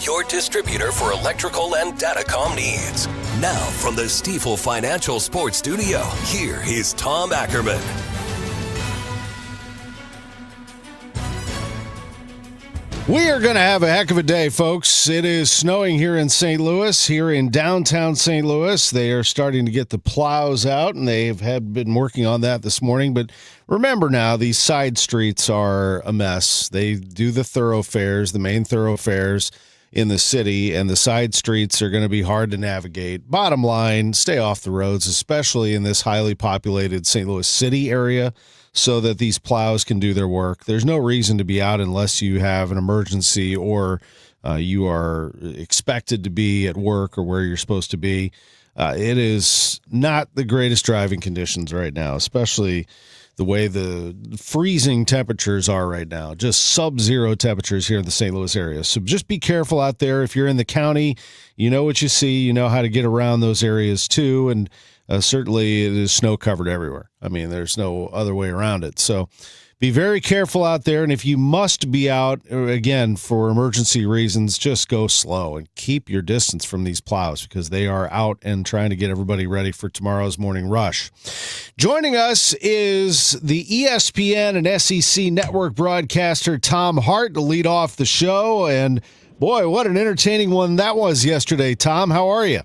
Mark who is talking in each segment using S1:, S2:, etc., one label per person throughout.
S1: your distributor for electrical and datacom needs. Now, from the Stifel Financial Sports Studio, here is Tom Ackerman.
S2: We are going to have a heck of a day, folks. It is snowing here in St. Louis, here in downtown St. Louis. They are starting to get the plows out, and they have been working on that this morning. But remember now, these side streets are a mess. They do the thoroughfares, the main thoroughfares in the city, and the side streets are going to be hard to navigate. Bottom line, stay off the roads, especially in this highly populated St. Louis City area, so that these plows can do their work. There's no reason to be out unless you have an emergency or you are expected to be at work or where you're supposed to be. It is not the greatest driving conditions right now, especially the way the freezing temperatures are right now, just sub-zero temperatures here in the St. Louis area. So just be careful out there. If you're in the county, you know what you see, you know how to get around those areas too, and certainly it is snow covered everywhere. I mean, there's no other way around it. So be very careful out there. And if you must be out, again, for emergency reasons, just go slow and keep your distance from these plows because they are out and trying to get everybody ready for tomorrow's morning rush. Joining us is the ESPN and SEC network broadcaster Tom Hart to lead off the show. And boy, what an entertaining one that was yesterday. Tom, how are you?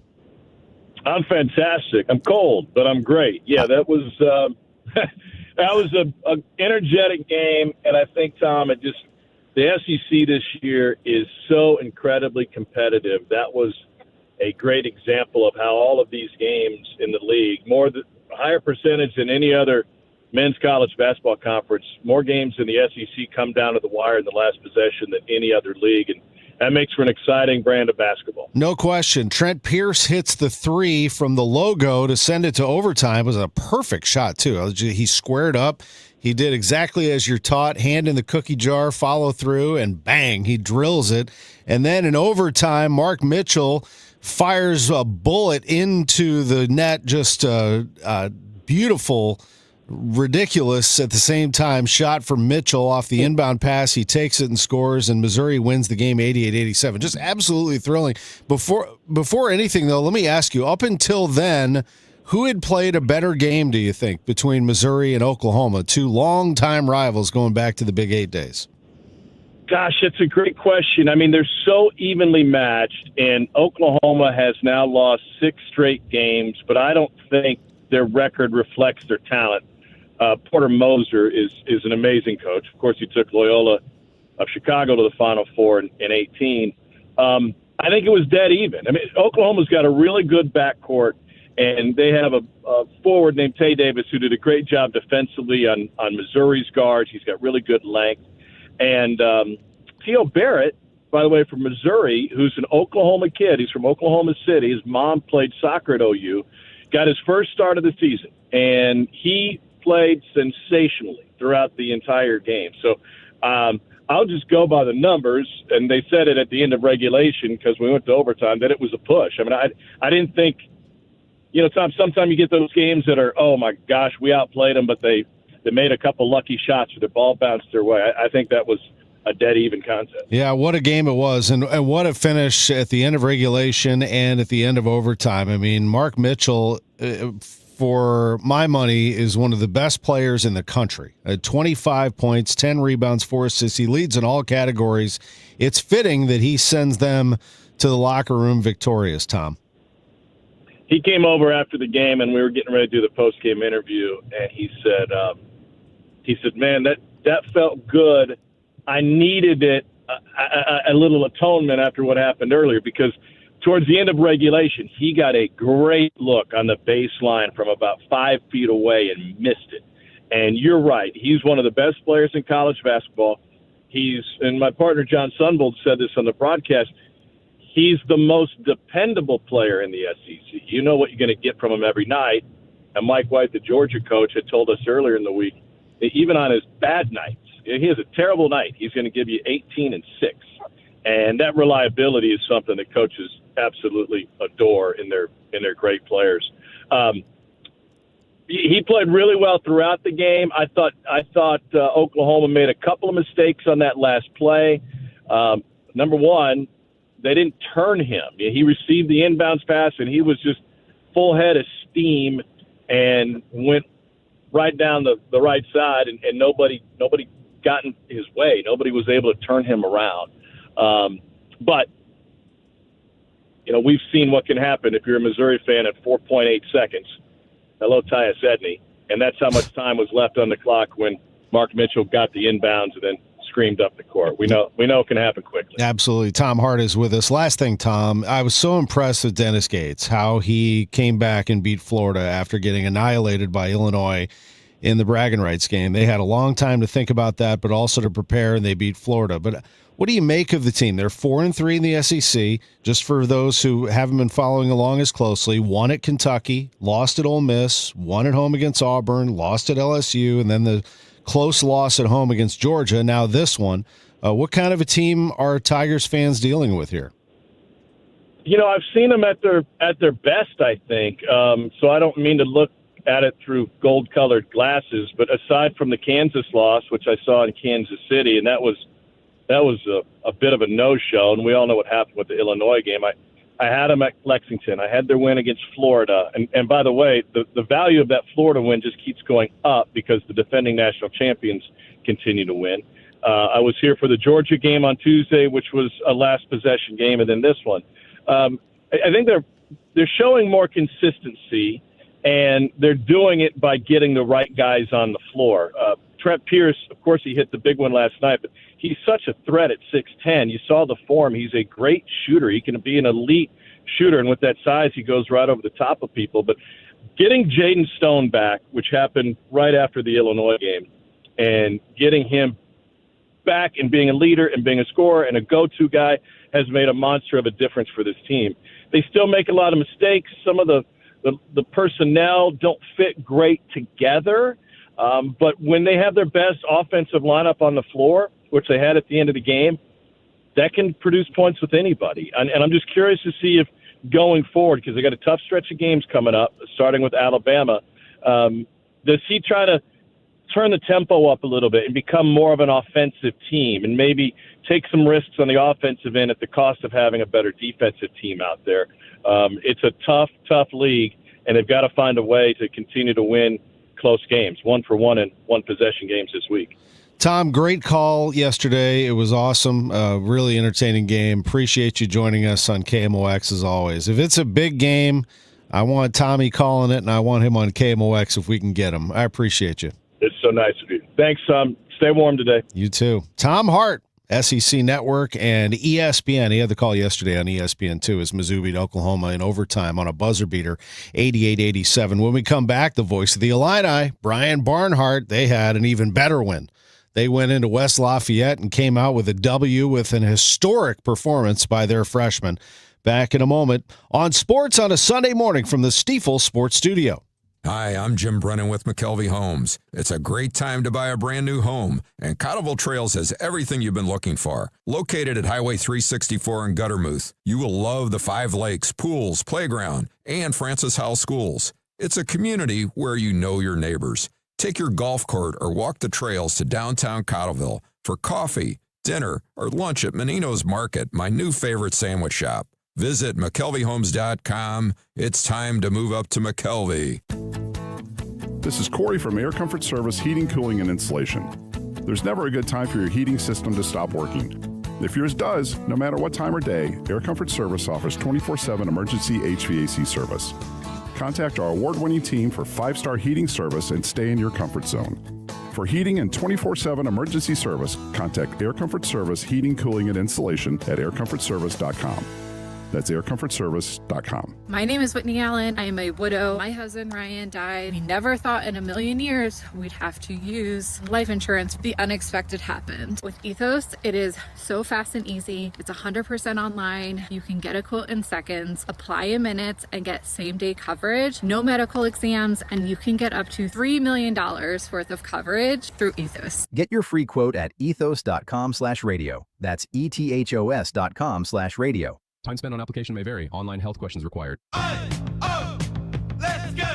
S3: I'm fantastic. I'm cold, but I'm great. Yeah, that was that was a energetic game, and I think, Tom, the SEC this year is so incredibly competitive. That was a great example of how all of these games in the league, higher percentage than any other men's college basketball conference, more games in the SEC come down to the wire in the last possession than any other league, and that makes for an exciting brand of basketball.
S2: No question. Trent Pierce hits the three from the logo to send it to overtime. It was a perfect shot, too. He squared up. He did exactly as you're taught, hand in the cookie jar, follow through, and bang, he drills it. And then in overtime, Mark Mitchell fires a bullet into the net, just beautiful, ridiculous at the same time shot from Mitchell off the inbound pass. He takes it and scores, and Missouri wins the game 88-87. Just absolutely thrilling. Before anything, though, let me ask you, up until then, who had played a better game, do you think, between Missouri and Oklahoma, two longtime rivals going back to the Big 8 days?
S3: Gosh, that's a great question. I mean, they're so evenly matched, and Oklahoma has now lost 6 straight games, but I don't think their record reflects their talent. Porter Moser is an amazing coach. Of course, he took Loyola of Chicago to the Final Four in 18. I think it was dead even. I mean, Oklahoma's got a really good backcourt, and they have a forward named Tay Davis who did a great job defensively on Missouri's guards. He's got really good length. And Theo Barrett, by the way, from Missouri, who's an Oklahoma kid. He's from Oklahoma City. His mom played soccer at OU. Got his first start of the season, and he played sensationally throughout the entire game. So I'll just go by the numbers, and they said it at the end of regulation because we went to overtime that it was a push. I mean, I didn't think, Tom, sometimes you get those games that are, oh, my gosh, we outplayed them, but they made a couple lucky shots or the ball bounced their way. I think that was a dead even contest.
S2: Yeah, what a game it was, and what a finish at the end of regulation and at the end of overtime. I mean, Mark Mitchell, for my money, is one of the best players in the country. 25 points, 10 rebounds, 4 assists. He leads in all categories. It's fitting that he sends them to the locker room victorious, Tom.
S3: He came over after the game, and we were getting ready to do the post-game interview, and he said, man, that felt good. I needed it, a little atonement after what happened earlier, because towards the end of regulation, he got a great look on the baseline from about 5 feet away and missed it. And you're right. He's one of the best players in college basketball. And my partner John Sunbold said this on the broadcast, he's the most dependable player in the SEC. You know what you're going to get from him every night. And Mike White, the Georgia coach, had told us earlier in the week that even on his bad nights, he has a terrible night, he's going to give you 18 and 6. And that reliability is something that coaches absolutely adore in their great players. He played really well throughout the game. I thought Oklahoma made a couple of mistakes on that last play. Number one, they didn't turn him. He received the inbounds pass, and he was just full head of steam and went right down the right side, and nobody got in his way. Nobody was able to turn him around. But we've seen what can happen if you're a Missouri fan at 4.8 seconds. Hello, Tyus Edney. And that's how much time was left on the clock when Mark Mitchell got the inbounds and then screamed up the court. We know it can happen quickly.
S2: Absolutely. Tom Hart is with us. Last thing, Tom, I was so impressed with Dennis Gates, how he came back and beat Florida after getting annihilated by Illinois in the bragging rights game. They had a long time to think about that, but also to prepare, and they beat Florida. But what do you make of the team? They're 4-3 in the SEC. Just for those who haven't been following along as closely, won at Kentucky, lost at Ole Miss, won at home against Auburn, lost at LSU, and then the close loss at home against Georgia. Now this one. What kind of a team are Tigers fans dealing with here?
S3: I've seen them at their best, I think. So I don't mean to look at it through gold-colored glasses, but aside from the Kansas loss, which I saw in Kansas City, and that was a bit of a no-show, and we all know what happened with the Illinois game. I had them at Lexington. I had their win against Florida. And by the way, the value of that Florida win just keeps going up because the defending national champions continue to win. I was here for the Georgia game on Tuesday, which was a last possession game, and then this one. I think they're showing more consistency, and they're doing it by getting the right guys on the floor. Trent Pierce, of course, he hit the big one last night, but he's such a threat at 6'10". You saw the form. He's a great shooter. He can be an elite shooter, and with that size, he goes right over the top of people. But getting Jaden Stone back, which happened right after the Illinois game, and getting him back and being a leader and being a scorer and a go-to guy has made a monster of a difference for this team. They still make a lot of mistakes. Some of the personnel don't fit great together. But when they have their best offensive lineup on the floor, which they had at the end of the game, that can produce points with anybody. And I'm just curious to see if going forward, because they got a tough stretch of games coming up, starting with Alabama, does he try to turn the tempo up a little bit and become more of an offensive team and maybe take some risks on the offensive end at the cost of having a better defensive team out there? It's a tough league, and they've got to find a way to continue to win close games, 1-for-1 and one possession games this week.
S2: Tom, great call yesterday. It was awesome. Really entertaining game. Appreciate you joining us on KMOX as always. If it's a big game, I want Tommy calling it, and I want him on KMOX if we can get him. I appreciate you.
S3: It's so nice of you. Thanks, Tom. Stay warm today.
S2: You too. Tom Hart, SEC Network and ESPN. He had the call yesterday on ESPN too as Mizzou beat Oklahoma in overtime on a buzzer beater, 88-87. When we come back, the voice of the Illini, Brian Barnhart, they had an even better win. They went into West Lafayette and came out with a W with an historic performance by their freshmen. Back in a moment on Sports on a Sunday morning from the Stiefel Sports Studio.
S4: Hi, I'm Jim Brennan with McKelvey Homes. It's a great time to buy a brand new home, and Cottleville Trails has everything you've been looking for. Located at Highway 364 in Guttermouth, you will love the 5 lakes, pools, playground, and Francis Howell schools. It's a community where you know your neighbors. Take your golf cart or walk the trails to downtown Cottleville for coffee, dinner, or lunch at Menino's Market, my new favorite sandwich shop. Visit McKelveyHomes.com. It's time to move up to McKelvey.
S5: This is Corey from Air Comfort Service Heating, Cooling, and Insulation. There's never a good time for your heating system to stop working. If yours does, no matter what time or day, Air Comfort Service offers 24/7 emergency HVAC service. Contact our award-winning team for 5-star heating service and stay in your comfort zone. For heating and 24/7 emergency service, contact Air Comfort Service Heating, Cooling, and Insulation at aircomfortservice.com. That's aircomfortservice.com.
S6: My name is Whitney Allen. I am a widow. My husband, Ryan, died. We never thought in a million years we'd have to use life insurance. The unexpected happened. With Ethos, it is so fast and easy. It's 100% online. You can get a quote in seconds, apply in minutes, and get same-day coverage. No medical exams, and you can get up to $3 million worth of coverage through Ethos.
S7: Get your free quote at ethos.com/radio. That's ethos.com/radio.
S8: Time spent on application may vary. Online health questions required.
S9: Let's go!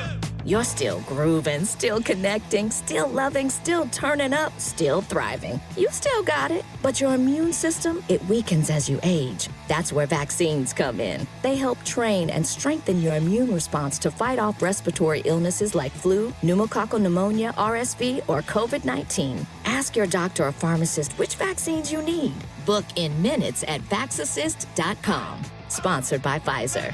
S8: You're still grooving, still connecting, still loving, still turning up, still thriving. You still got it. But your immune system, it weakens as you age. That's where vaccines come in. They help train and strengthen your immune response to fight off respiratory illnesses like flu, pneumococcal pneumonia, RSV, or COVID-19. Ask your doctor or pharmacist which vaccines you need. Book in minutes at vaxassist.com. Sponsored by Pfizer.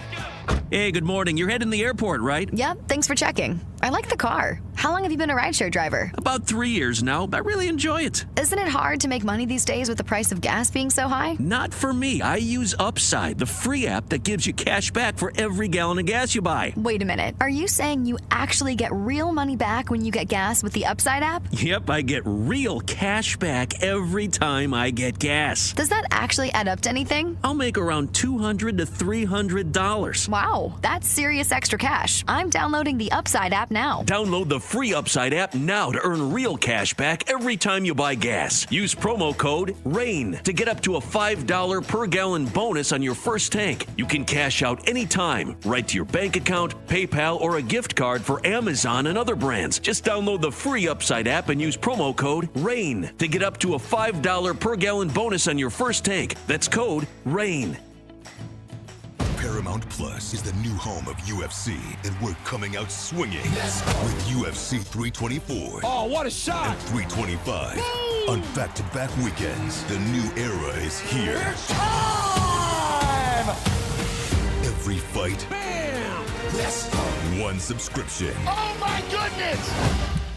S9: Hey, good morning. You're heading to the airport, right?
S10: Yep, thanks for checking. I like the car. How long have you been a rideshare driver?
S9: About 3 years now. I really enjoy it.
S10: Isn't it hard to make money these days with the price of gas being so high?
S9: Not for me. I use Upside, the free app that gives you cash back for every gallon of gas you buy.
S10: Wait a minute. Are you saying you actually get real money back when you get gas with the Upside app?
S9: Yep, I get real cash back every time I get gas.
S10: Does that actually add up to anything?
S9: I'll make around $200 to $300.
S10: Wow, that's serious extra cash. I'm downloading the Upside app now.
S9: Download the free Upside app now to earn real cash back every time you buy gas. Use promo code RAIN to get up to a $5 per gallon bonus on your first tank. You can cash out anytime, right to your bank account, PayPal, or a gift card for Amazon and other brands. Just download the free Upside app and use promo code RAIN to get up to a $5 per gallon bonus on your first tank. That's code RAIN.
S11: Paramount Plus is the new home of UFC, and we're coming out swinging with UFC 324.
S12: Oh, what a shot!
S11: And 325. Boom! On back-to-back weekends, the new era is here.
S12: It's time!
S11: Every fight.
S12: Bam! Let's go!
S11: One subscription.
S12: Oh, my goodness!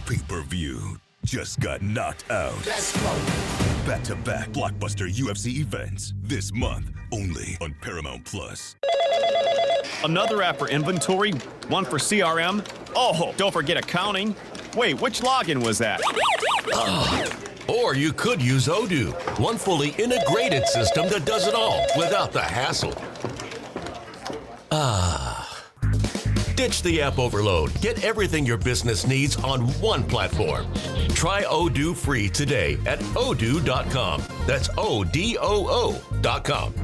S11: Pay-per-view just got knocked out.
S12: Let's go!
S11: Back-to-back blockbuster UFC events this month, only on Paramount Plus.
S13: Another app for inventory, one for CRM. Oh, don't forget accounting. Wait, which login was that?
S1: Or you could use Odoo, one fully integrated system that does it all without the hassle. Ditch the app overload. Get everything your business needs on one platform. Try Odoo free today at odoo.com. That's ODOO.com.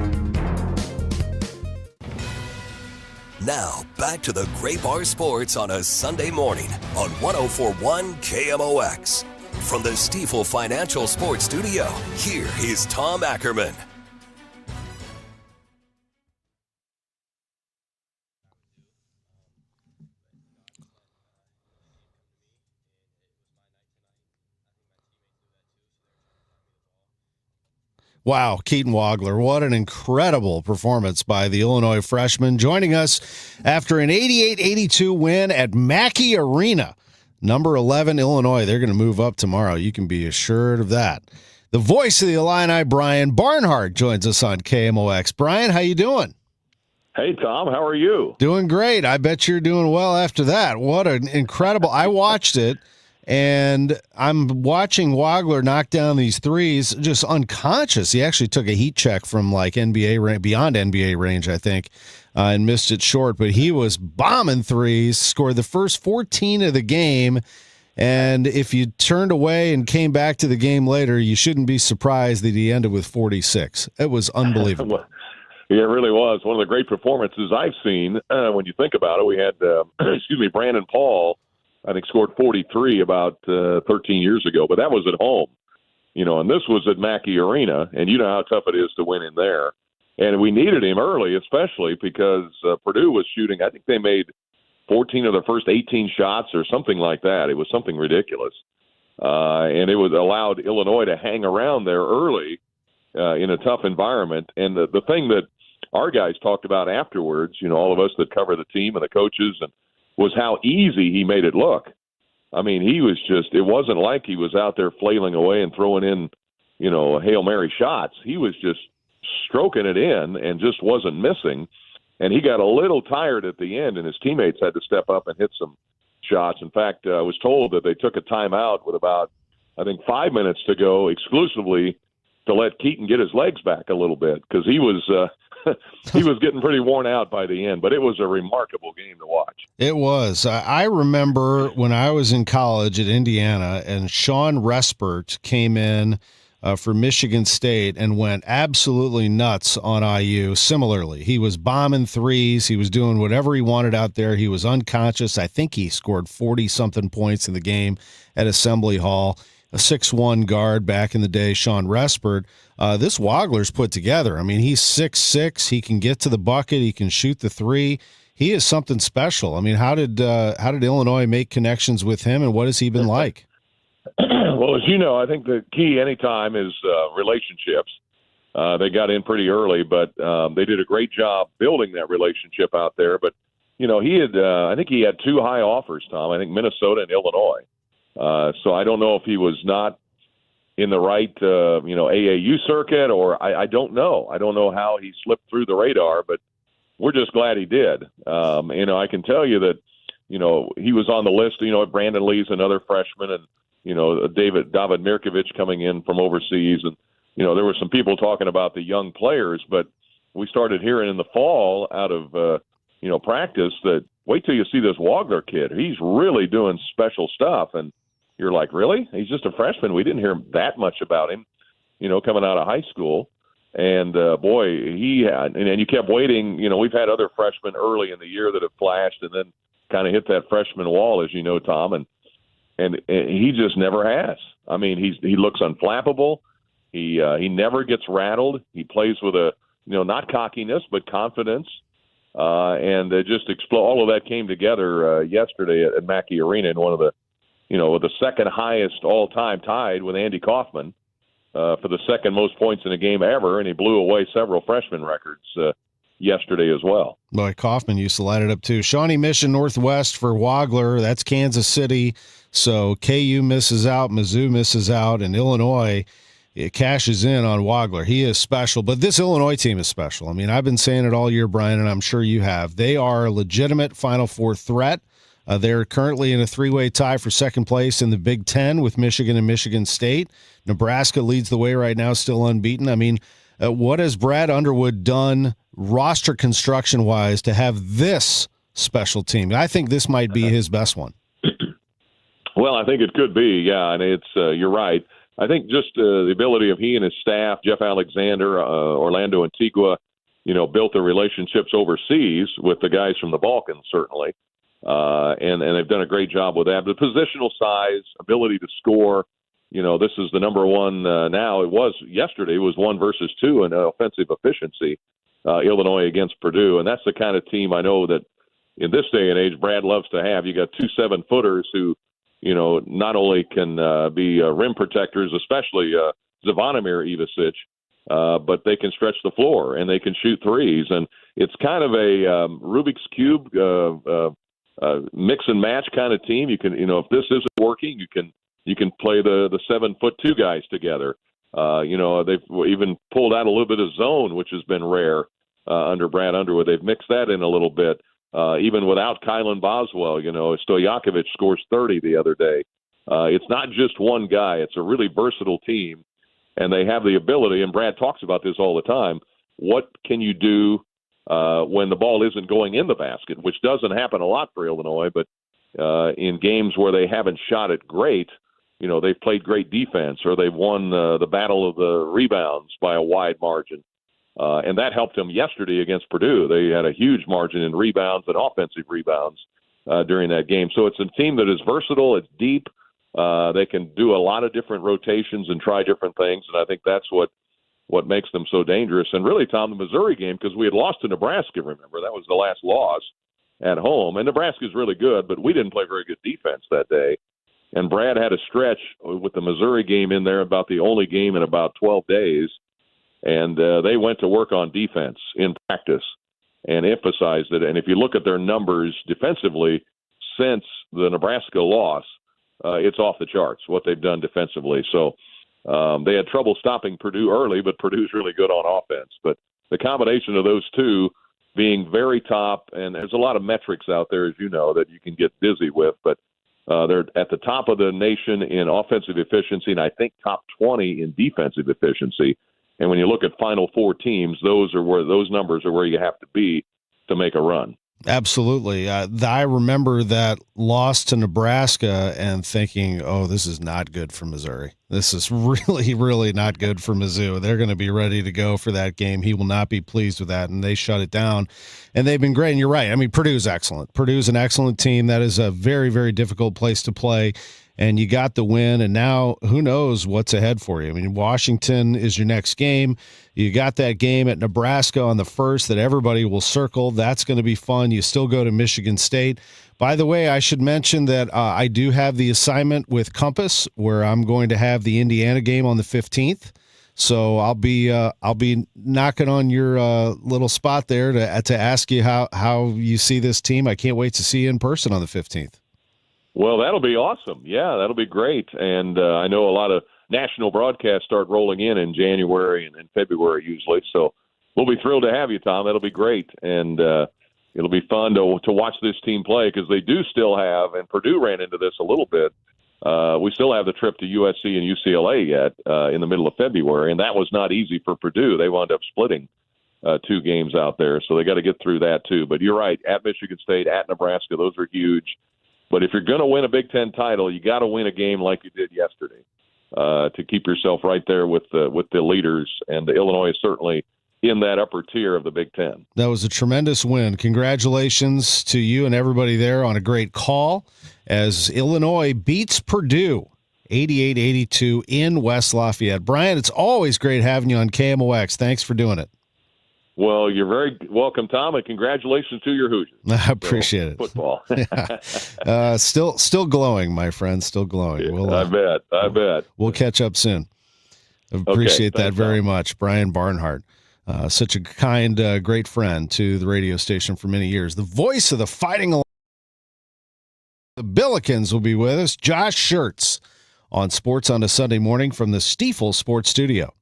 S1: Now, back to the Great Bar Sports on a Sunday morning on 104.1 KMOX. From the Stifel Financial Sports Studio, here is Tom Ackerman.
S2: Wow, Keaton Wagler, what an incredible performance by the Illinois freshman. Joining us after an 88-82 win at Mackey Arena. Number 11, Illinois. They're going to move up tomorrow. You can be assured of that. The voice of the Illini, Brian Barnhart, joins us on KMOX. Brian, how you doing?
S14: Hey, Tom. How are you?
S2: Doing great. I bet you're doing well after that. What an incredible... I watched it. And I'm watching Wagler knock down these threes just unconscious. He actually took a heat check from like NBA beyond NBA range, I think, and missed it short. But he was bombing threes, scored the first 14 of the game. And if you turned away and came back to the game later, you shouldn't be surprised that he ended with 46. It was unbelievable.
S14: Yeah, it really was one of the great performances I've seen. When you think about it, we had, Brandon Paul, I think, scored 43 about 13 years ago, but that was at home, and this was at Mackey Arena, and you know how tough it is to win in there. And we needed him early, especially because Purdue was shooting. I think they made 14 of their first 18 shots or something like that. It was something ridiculous. And it was allowed Illinois to hang around there early in a tough environment. And the thing that our guys talked about afterwards, all of us that cover the team and the coaches, and was how easy he made it look. I mean, he was just, it wasn't like he was out there flailing away and throwing in, Hail Mary shots. He was just stroking it in and just wasn't missing. And he got a little tired at the end, and his teammates had to step up and hit some shots. In fact, I was told that they took a timeout with about, 5 minutes to go exclusively to let Keaton get his legs back a little bit, because he was he was getting pretty worn out by the end. But it was a remarkable game to watch.
S2: It was. I remember when I was in college at Indiana, and Sean Respert came in for Michigan State and went absolutely nuts on IU. Similarly, he was bombing threes. He was doing whatever he wanted out there. He was unconscious. I think he scored 40-something points in the game at Assembly Hall. A 6'1" guard back in the day, Sean Respert. This Wagler's put together. I mean, he's 6'6". He can get to the bucket. He can shoot the three. He is something special. I mean, how did Illinois make connections with him, and what has he been like?
S14: Well, as you know, I think the key anytime is relationships. They got in pretty early, but they did a great job building that relationship out there. But, I think he had two high offers, Tom. I think Minnesota and Illinois. So I don't know if he was not in the right, AAU circuit, or I don't know. I don't know how he slipped through the radar, but we're just glad he did. I can tell you that, he was on the list. Brandon Lee's another freshman, and David Mirkovic coming in from overseas, and there were some people talking about the young players, but we started hearing in the fall out of practice that wait till you see this Wagler kid. He's really doing special stuff, and you're like, really? He's just a freshman. We didn't hear that much about him, coming out of high school. And he had, and you kept waiting. We've had other freshmen early in the year that have flashed and then kind of hit that freshman wall, as you know, Tom, and he just never has. I mean, he looks unflappable. He never gets rattled. He plays with not cockiness, but confidence. And just explode. All of that came together yesterday at Mackey Arena in one of the, the second highest all-time, tied with Andy Kaufman for the second most points in a game ever, and he blew away several freshman records yesterday as well.
S2: Boy, Kaufman used to light it up too. Shawnee Mission Northwest for Wagler. That's Kansas City. So KU misses out, Mizzou misses out, and Illinois it cashes in on Wagler. He is special, but this Illinois team is special. I mean, I've been saying it all year, Brian, and I'm sure you have. They are a legitimate Final Four threat. They're currently in a three-way tie for second place in the Big Ten with Michigan and Michigan State. Nebraska leads the way right now, still unbeaten. I mean, what has Brad Underwood done roster construction-wise to have this special team? I think this might be his best one.
S14: Well, I think it could be, yeah, and it's you're right. I think just the ability of he and his staff, Jeff Alexander, Orlando Antigua, built their relationships overseas with the guys from the Balkans, certainly. And they've done a great job with that. The positional size, ability to score, this is the number one now. It was yesterday. It was 1 versus 2 in offensive efficiency, Illinois against Purdue. And that's the kind of team I know that in this day and age, Brad loves to have. You got 2 7-footers who, not only can be rim protectors, especially Zvonimir Ivicic, but they can stretch the floor and they can shoot threes. And it's kind of a Rubik's Cube mix and match kind of team. You can, if this isn't working, you can play the 7'2" guys together. They've even pulled out a little bit of zone, which has been rare under Brad Underwood. They've mixed that in a little bit. Even without Kylan Boswell, Stojakovic scores 30 the other day. It's not just one guy. It's a really versatile team, and they have the ability, and Brad talks about this all the time, what can you do when the ball isn't going in the basket, which doesn't happen a lot for Illinois, but in games where they haven't shot it great, they've played great defense, or they've won the battle of the rebounds by a wide margin. And that helped them yesterday against Purdue. They had a huge margin in rebounds and offensive rebounds during that game. So it's a team that is versatile. It's deep. They can do a lot of different rotations and try different things, and I think that's what makes them so dangerous. And really, Tom, the Missouri game, because we had lost to Nebraska, remember? That was the last loss at home. And Nebraska's really good, but we didn't play very good defense that day. And Brad had a stretch with the Missouri game in there, about the only game in about 12 days. And they went to work on defense in practice and emphasized it. And if you look at their numbers defensively since the Nebraska loss, it's off the charts, what they've done defensively. So they had trouble stopping Purdue early, but Purdue's really good on offense. But the combination of those two being very top, and there's a lot of metrics out there, as you know, that you can get busy with, but they're at the top of the nation in offensive efficiency, and I think top 20 in defensive efficiency. And when you look at Final Four teams, those numbers are where you have to be to make a run.
S2: Absolutely. I remember that loss to Nebraska and thinking, oh, this is not good for Missouri. This is really, really not good for Mizzou. They're going to be ready to go for that game. He will not be pleased with that, and they shut it down. And they've been great. And you're right. I mean, Purdue's excellent. Purdue's an excellent team. That is a very, very difficult place to play. And you got the win, and now who knows what's ahead for you. I mean, Washington is your next game. You got that game at Nebraska on the 1st that everybody will circle. That's going to be fun. You still go to Michigan State. By the way, I should mention that I do have the assignment with Compass where I'm going to have the Indiana game on the 15th. So I'll be knocking on your little spot there to ask you how you see this team. I can't wait to see you in person on the 15th.
S14: Well, that'll be awesome. Yeah, that'll be great. And I know a lot of national broadcasts start rolling in January and February usually. So we'll be thrilled to have you, Tom. That'll be great. And it'll be fun to watch this team play because they do still have, and Purdue ran into this a little bit, we still have the trip to USC and UCLA yet in the middle of February, and that was not easy for Purdue. They wound up splitting 2 games out there, so they got to get through that too. But you're right, at Michigan State, at Nebraska, those are huge. But if you're going to win a Big Ten title, you got to win a game like you did yesterday to keep yourself right there with the leaders. And Illinois is certainly in that upper tier of the Big Ten.
S2: That was a tremendous win. Congratulations to you and everybody there on a great call as Illinois beats Purdue 88-82 in West Lafayette. Brian, it's always great having you on KMOX. Thanks for doing it.
S14: Well, you're very welcome, Tom, and congratulations to your Hoosiers.
S2: I appreciate it.
S14: Football.
S2: Still glowing, my friend. Still glowing.
S14: I bet.
S2: We'll catch up soon. Appreciate that very
S14: Tom.
S2: much. Brian Barnhart, such a kind, great friend to the radio station for many years. The voice of the Fighting Alliance. The Billikens will be with us. Josh Schertz on Sports on a Sunday morning from the Stiefel Sports Studio.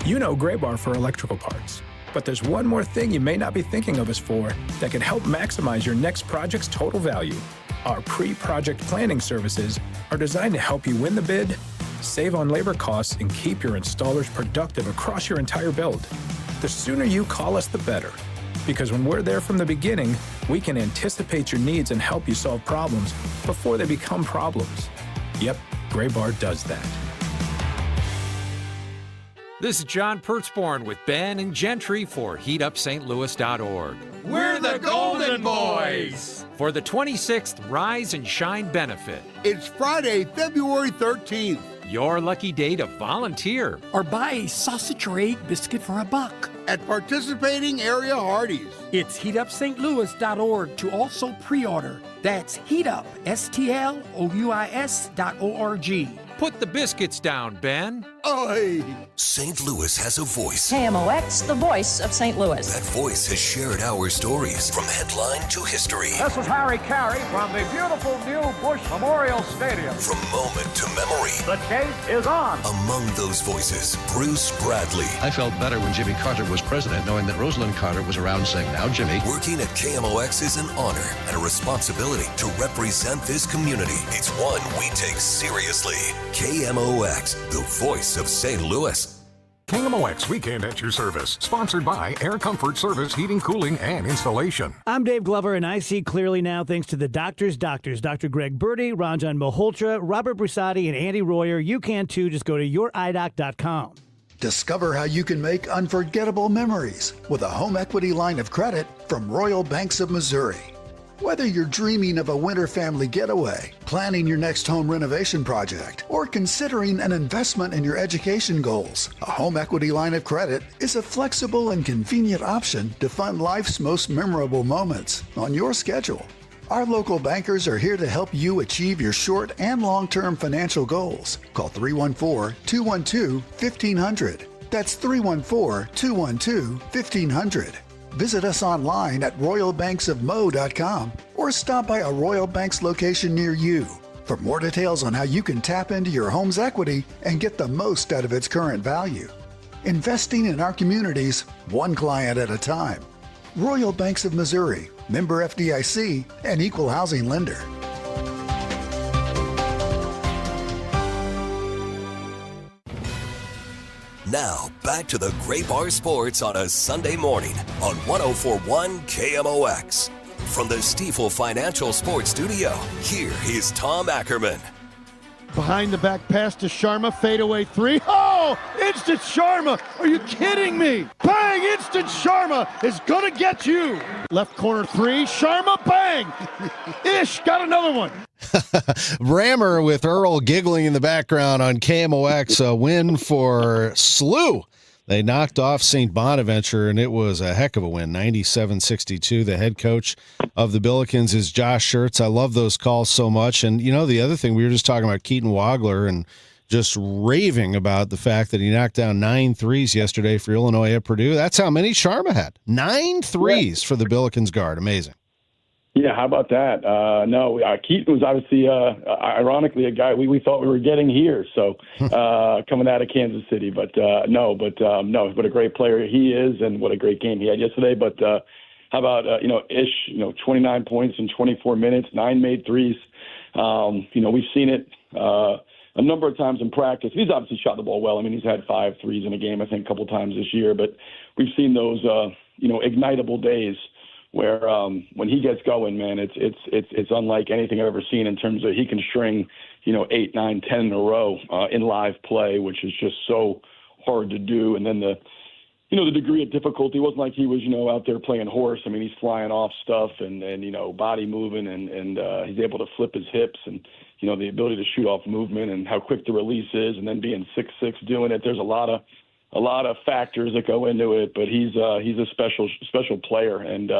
S15: You know Gray Bar for electrical parts. But there's one more thing you may not be thinking of us for that can help maximize your next project's total value. Our pre-project planning services are designed to help you win the bid, save on labor costs, and keep your installers productive across your entire build. The sooner you call us, the better. Because when we're there from the beginning, we can anticipate your needs and help you solve problems before they become problems. Yep, Gray Bar does that.
S16: This is John Pertzborn with Ben and Gentry for HeatUpSt.Louis.org.
S12: We're the Golden Boys!
S16: For the 26th Rise and Shine benefit.
S12: It's Friday, February 13th.
S16: Your lucky day to volunteer.
S17: Or buy a sausage or egg biscuit for $1.
S12: At participating area Hardee's.
S17: It's HeatUpStLouis.org to also pre-order. That's HeatUp, STLOUIS.org.
S16: Put the biscuits down, Ben.
S12: Oi!
S1: St. Louis has a voice.
S8: KMOX, the voice of St. Louis.
S1: That voice has shared our stories from headline to history.
S18: This is Harry Carey from the beautiful new Busch Memorial Stadium.
S1: From moment to memory.
S18: The tape is on.
S1: Among those voices, Bruce Bradley.
S19: I felt better when Jimmy Carter was president, knowing that Rosalind Carter was around saying, now, Jimmy.
S1: Working at KMOX is an honor and a responsibility to represent this community. It's one we take seriously. KMOX, the voice of St. Louis.
S20: KMOX Weekend at your service. Sponsored by Air Comfort Service, Heating, Cooling, and Installation.
S21: I'm Dave Glover, and I see clearly now thanks to the doctors, Dr. Greg Birdie, Ranjan Malhotra, Robert Brusati, and Andy Royer. You can too. Just go to youridoc.com.
S22: Discover how you can make unforgettable memories with a home equity line of credit from Royal Banks of Missouri. Whether you're dreaming of a winter family getaway, planning your next home renovation project, or considering an investment in your education goals, a home equity line of credit is a flexible and convenient option to fund life's most memorable moments on your schedule. Our local bankers are here to help you achieve your short and long-term financial goals. Call 314-212-1500. That's 314-212-1500. Visit us online at royalbanksofmo.com or stop by a Royal Banks location near you for more details on how you can tap into your home's equity and get the most out of its current value. Investing in our communities, one client at a time. Royal Banks of Missouri, member FDIC, and equal housing lender.
S1: Now, back to the Great Bar Sports on a Sunday morning on 104.1 KMOX. From the Stifel Financial Sports Studio, here is Tom Ackerman.
S3: Behind the back pass to Sharma, fadeaway three. Oh, instant Sharma. Are you kidding me? Bang, instant Sharma is going to get you. Left corner three, Sharma, bang. Ish, got another one.
S2: Rammer with Earl giggling in the background on KMOX, a win for SLU. They knocked off St. Bonaventure, and it was a heck of a win, 97-62. The head coach of the Billikens is Josh Schertz. I love those calls so much. And, you know, the other thing, we were just talking about Keaton Wagler and just raving about the fact that he knocked down 9 threes yesterday for Illinois at Purdue. That's how many Sharma had. 9 threes for the Billikens guard. Amazing.
S4: Yeah, how about that? Keaton was obviously, ironically, a guy we thought we were getting here. So coming out of Kansas City, but what a great player he is, and what a great game he had yesterday. But how about Ish? 29 points in 24 minutes, 9 made threes. We've seen it a number of times in practice. He's obviously shot the ball well. I mean, he's had 5 threes in a game, I think, a couple times this year. But we've seen those ignitable days where when he gets going, man, it's unlike anything I've ever seen in terms of he can string, 8, 9, 10 in a row in live play, which is just so hard to do. And then the degree of difficulty wasn't like he was, out there playing horse. I mean, he's flying off stuff and body moving and he's able to flip his hips and, the ability to shoot off movement and how quick the release is, and then being 6'6" doing it. There's a lot of factors that go into it, but he's a special player, and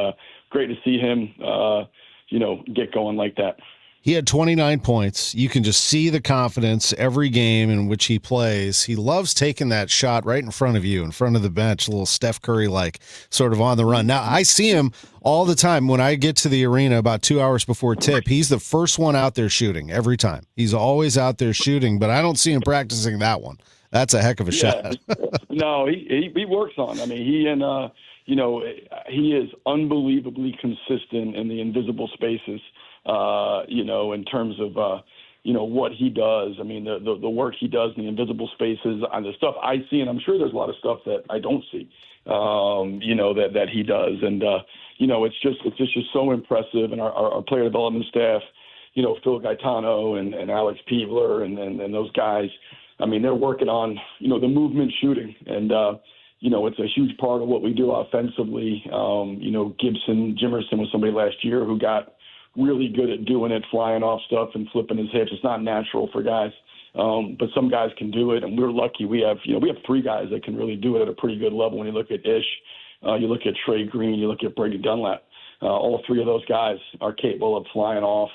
S4: great to see him, get going like that.
S2: He had 29 points. You can just see the confidence every game in which he plays. He loves taking that shot right in front of you, in front of the bench, a little Steph Curry-like, sort of on the run. Now, I see him all the time when I get to the arena about 2 hours before tip. He's the first one out there shooting every time. He's always out there shooting, but I don't see him practicing that one. That's a heck of a shot.
S4: No, he works on. I mean, he is unbelievably consistent in the invisible spaces. In terms of what he does. I mean, the work he does in the invisible spaces, and the stuff I see, and I'm sure there's a lot of stuff that I don't see. That he does, and it's just so impressive. And our player development staff, Phil Gaetano and Alex Peebler and those guys. I mean, they're working on, the movement shooting, and, it's a huge part of what we do offensively. Jimerson was somebody last year who got really good at doing it, flying off stuff and flipping his hips. It's not natural for guys, but some guys can do it, and we're lucky. We have 3 guys that can really do it at a pretty good level. When you look at Ish, you look at Trey Green, you look at Brady Dunlap. All 3 of those guys are capable of flying off,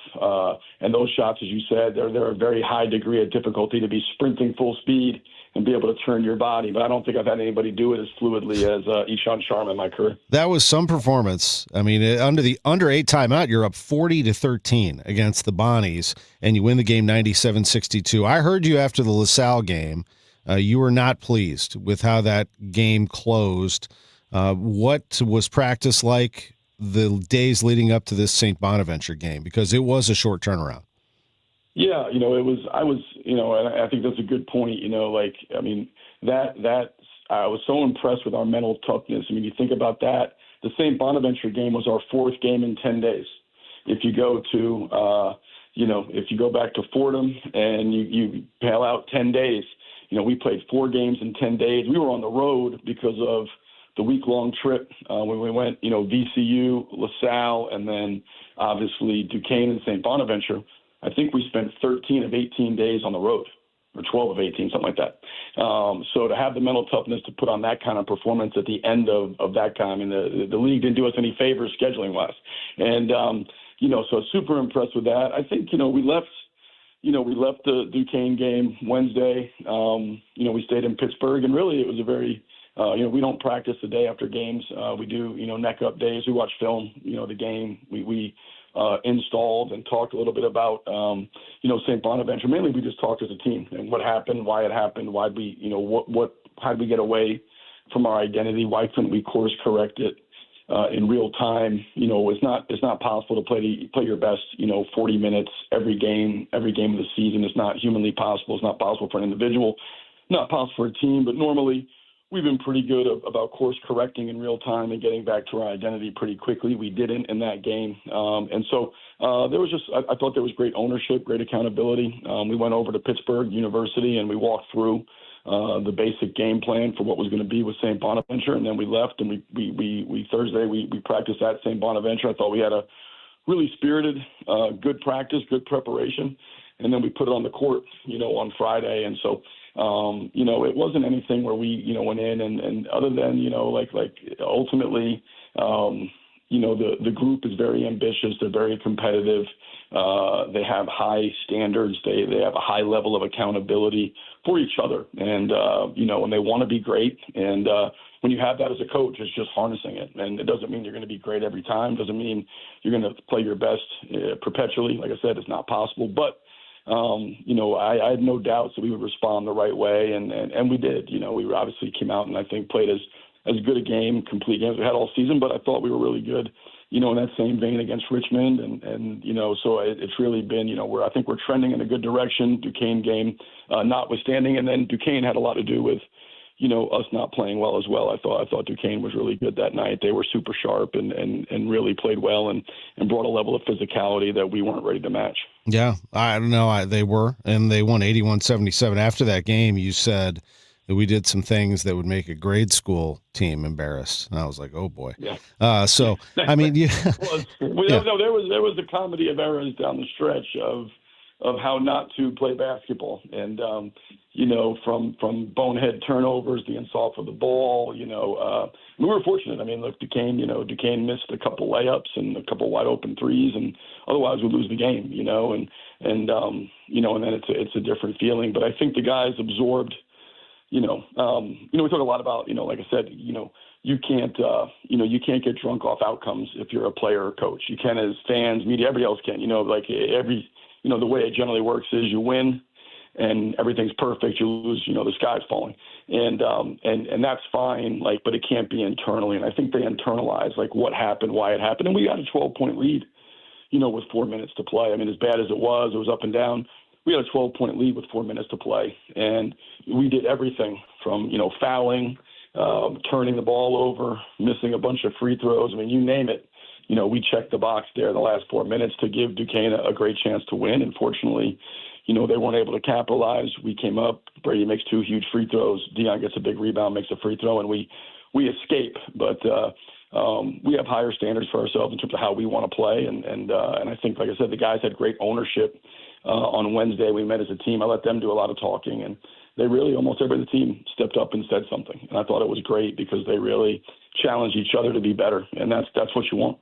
S4: and those shots, as you said, they're a very high degree of difficulty to be sprinting full speed and be able to turn your body. But I don't think I've had anybody do it as fluidly as Ishan Sharma in my career.
S2: That was some performance. I mean, under 8 timeout, you're up 40-13 against the Bonnies, and you win the game 97-62. I heard you after the LaSalle game. You were not pleased with how that game closed. What was practice like the days leading up to this St. Bonaventure game? Because it was a short turnaround.
S4: Yeah, and I think that's a good point. That I was so impressed with our mental toughness. I mean, you think about that. The St. Bonaventure game was our 4th game in 10 days. If you go to, if you go back to Fordham and you bail out 10 days, we played 4 games in 10 days. We were on the road because of the week-long trip when we went, VCU, LaSalle, and then obviously Duquesne and St. Bonaventure. I think we spent 13 of 18 days on the road, or 12 of 18, something like that. So to have the mental toughness to put on that kind of performance at the end of that time, and the league didn't do us any favors scheduling-wise. And, so super impressed with that. I think, we left the Duquesne game Wednesday. We stayed in Pittsburgh, and really it was a very we don't practice the day after games. We do, neck up days. We watch film, the game. We installed and talked a little bit about, St. Bonaventure. Mainly we just talked as a team and what happened, why it happened, why we, how did we get away from our identity? Why couldn't we course correct it in real time? It's not possible to play your best, 40 minutes every game of the season. It's not humanly possible. It's not possible for an individual. not possible for a team, but normally we've been pretty good about course correcting in real time and getting back to our identity pretty quickly. We didn't in that game. And so there was I thought there was great ownership, great accountability. We went over to Pittsburgh University and we walked through the basic game plan for what was going to be with St. Bonaventure. And then we left and we Thursday, we practiced at St. Bonaventure. I thought we had a really spirited, good practice, good preparation. And then we put it on the court, on Friday. And so, it wasn't anything where we, went in and other than, like ultimately, the group is very ambitious. They're very competitive. They have high standards. They have a high level of accountability for each other. And, and they want to be great. And when you have that as a coach, it's just harnessing it. And it doesn't mean you're going to be great every time. It doesn't mean you're going to play your best perpetually. Like I said, it's not possible. But I had no doubts that we would respond the right way, and we did. We obviously came out and I think played as good a game, complete game as we had all season, but I thought we were really good, in that same vein against Richmond, and so it's really been, I think we're trending in a good direction. Duquesne game notwithstanding, and then Duquesne had a lot to do with, us not playing well as well. I thought Duquesne was really good that night. They were super sharp and really played well and brought a level of physicality that we weren't ready to match.
S2: Yeah, I don't know. They were, and they won 81-77. After that game, you said that we did some things that would make a grade school team embarrassed. And I was like, oh boy. Yeah. So, I mean, yeah.
S4: No, there was a comedy of errors down the stretch of how not to play basketball. And, from bonehead turnovers, the insult for the ball, we were fortunate. I mean, look, Duquesne missed a couple layups and a couple wide open threes, and otherwise we'd lose the game, and then it's a different feeling. But I think the guys absorbed, we talk a lot about, like I said, you can't get drunk off outcomes if you're a player or coach. You can as fans, media, everybody else can, the way it generally works is you win and everything's perfect. You lose, the sky's falling. And that's fine, but it can't be internally. And I think they internalize, what happened, why it happened. And we got a 12-point lead, with 4 minutes to play. I mean, as bad as it was up and down. We had a 12-point lead with 4 minutes to play. And we did everything from, fouling, turning the ball over, missing a bunch of free throws. I mean, you name it. We checked the box there in the last 4 minutes to give Duquesne a great chance to win. And fortunately, they weren't able to capitalize. We came up. Brady makes 2 huge free throws. Dion gets a big rebound, makes a free throw, and we escape. But we have higher standards for ourselves in terms of how we want to play. And I think, like I said, the guys had great ownership. On Wednesday, we met as a team. I let them do a lot of talking, and they really, almost everybody on the team stepped up and said something. And I thought it was great because they really challenged each other to be better, and that's what you want.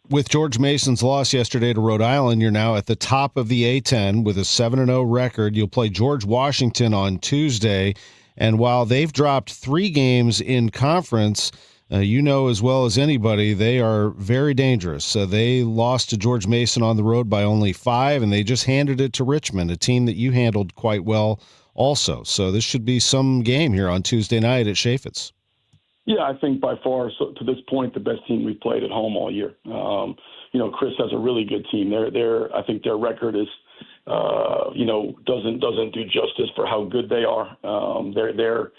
S2: With George Mason's loss yesterday to Rhode Island, you're now at the top of the A-10 with a 7-0 record. You'll play George Washington on Tuesday, and while they've dropped 3 games in conference, as well as anybody, they are very dangerous. So they lost to George Mason on the road by only 5, and they just handed it to Richmond, a team that you handled quite well also. So this should be some game here on Tuesday night at Chaffetz.
S4: Yeah, I think by far, so to this point, the best team we've played at home all year. Chris has a really good team. I think their record is, doesn't do justice for how good they are. They're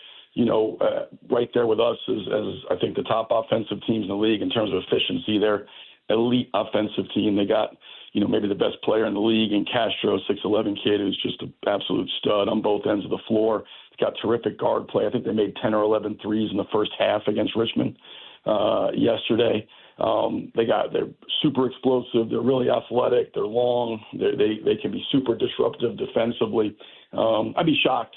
S4: right there with us as I think the top offensive teams in the league in terms of efficiency. They're elite offensive team. They got, maybe the best player in the league in Castro, 6'11" kid who's just an absolute stud on both ends of the floor. Got terrific guard play. I think they made 10 or 11 threes in the first half against Richmond yesterday. They're super explosive. They're really athletic. They're long. They can be super disruptive defensively. I'd be shocked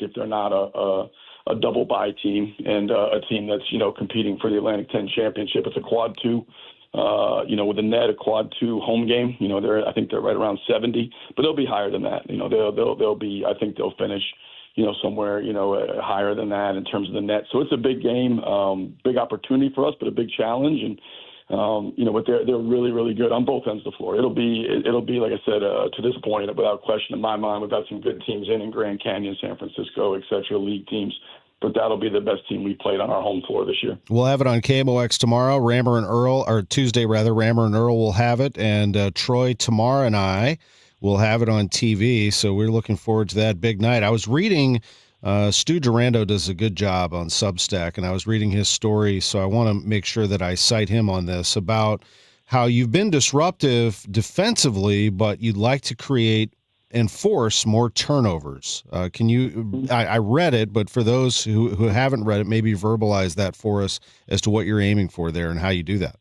S4: if they're not a double bye team and a team that's competing for the Atlantic 10 championship. It's a quad 2. With the net, a quad 2 home game. I think they're right around 70, but they'll be higher than that. They'll be. I think they'll finish. Somewhere, higher than that in terms of the net. So it's a big game, big opportunity for us, but a big challenge. And, but they're really, really good on both ends of the floor. It'll be, like I said, to this point, without question in my mind, we've got some good teams in Grand Canyon, San Francisco, et cetera, league teams. But that'll be the best team we played on our home floor this year.
S2: We'll have it on KMOX tomorrow. Tuesday, Rammer and Earl will have it. And Troy, Tamar, and I will have it on TV, so we're looking forward to that big night. I was reading Stu Durando does a good job on Substack, and I was reading his story, so I want to make sure that I cite him on this about how you've been disruptive defensively, but you'd like to create and force more turnovers. Can you? I read it, but for those who haven't read it, maybe verbalize that for us as to what you're aiming for there and how you do that.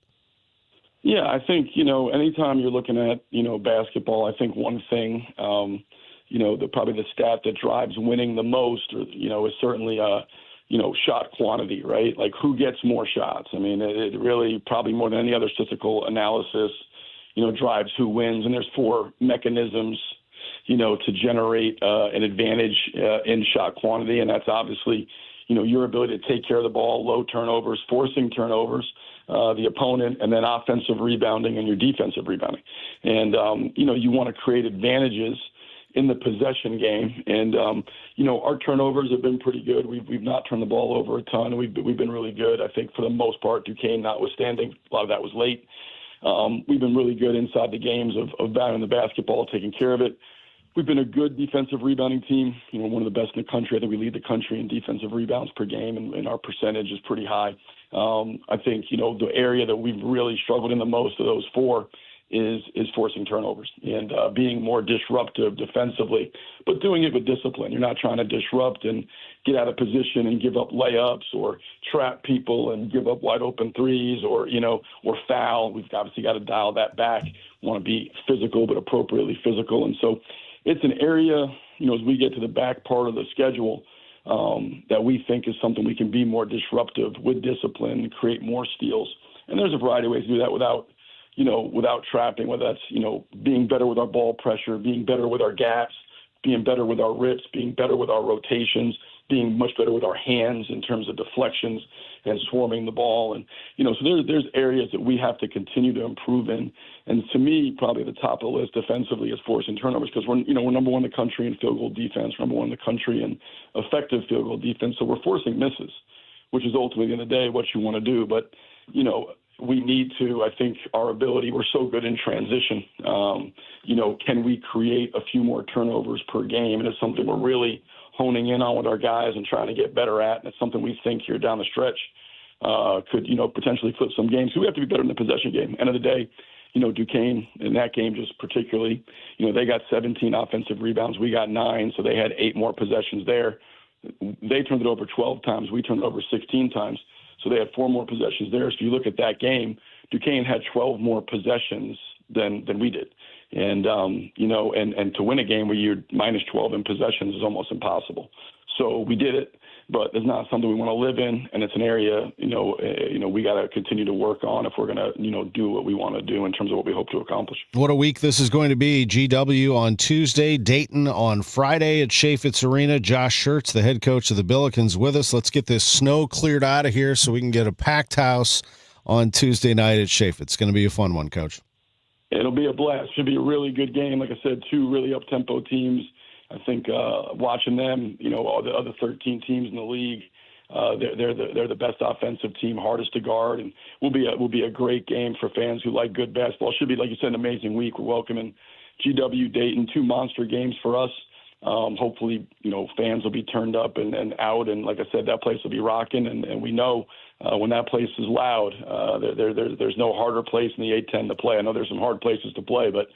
S4: Yeah, I think, anytime you're looking at, basketball, I think one thing, probably the stat that drives winning the most, is certainly, shot quantity, right? Like who gets more shots? I mean, it really probably more than any other statistical analysis, drives who wins. And there's 4 mechanisms, to generate an advantage in shot quantity. And that's obviously, your ability to take care of the ball, low turnovers, forcing turnovers, the opponent, and then offensive rebounding and your defensive rebounding. And, you want to create advantages in the possession game. And, our turnovers have been pretty good. We've not turned the ball over a ton. We've been really good. I think for the most part, Duquesne notwithstanding, a lot of that was late. We've been really good inside the games of valuing the basketball, taking care of it. We've been a good defensive rebounding team, one of the best in the country. I think we lead the country in defensive rebounds per game, and our percentage is pretty high. I think, the area that we've really struggled in the most of those 4 is forcing turnovers and being more disruptive defensively, but doing it with discipline. You're not trying to disrupt and get out of position and give up layups or trap people and give up wide open threes or foul. We've obviously got to dial that back. We want to be physical, but appropriately physical. And so it's an area, as we get to the back part of the schedule, that we think is something we can be more disruptive with discipline, create more steals. And there's a variety of ways to do that without trapping, whether that's, being better with our ball pressure, being better with our gaps, being better with our rips, being better with our rotations, being much better with our hands in terms of deflections and swarming the ball. And, so there's areas that we have to continue to improve in. And to me, probably the top of the list defensively is forcing turnovers because we're number 1 in the country in field goal defense, number 1 in the country in effective field goal defense. So we're forcing misses, which is ultimately, in the day, what you want to do. But, we need to, I think our ability, we're so good in transition. Can we create a few more turnovers per game? And it's something we're really honing in on with our guys and trying to get better at. And it's something we think here down the stretch could, potentially flip some games. So we have to be better in the possession game. End of the day, Duquesne in that game just particularly, they got 17 offensive rebounds. We got 9, so they had 8 more possessions there. They turned it over 12 times. We turned it over 16 times. So they had 4 more possessions there. So if you look at that game, Duquesne had 12 more possessions than we did. And, and to win a game where you're minus 12 in possessions is almost impossible. So we did it, but it's not something we want to live in. And it's an area, we got to continue to work on if we're going to, do what we want to do in terms of what we hope to accomplish.
S2: What a week this is going to be. GW on Tuesday, Dayton on Friday at Chaffetz Arena. Josh Schertz, the head coach of the Billikens, with us. Let's get this snow cleared out of here so we can get a packed house on Tuesday night at Chaffetz. It's going to be a fun one, Coach.
S4: It'll be a blast. Should be a really good game. Like I said, 2 really up-tempo teams. I think watching them, all the other 13 teams in the league, they're the best offensive team, hardest to guard, and will be a great game for fans who like good basketball. Should be, like you said, an amazing week. We're welcoming GW Dayton, 2 monster games for us. Hopefully, fans will be turned up and out, and like I said, that place will be rocking. And we know when that place is loud, there's no harder place in the A-10 to play. I know there's some hard places to play, but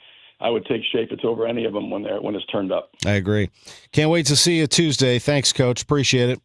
S4: I would take Chaffetz over any of them when it's turned up.
S2: I agree. Can't wait to see you Tuesday. Thanks, Coach. Appreciate it.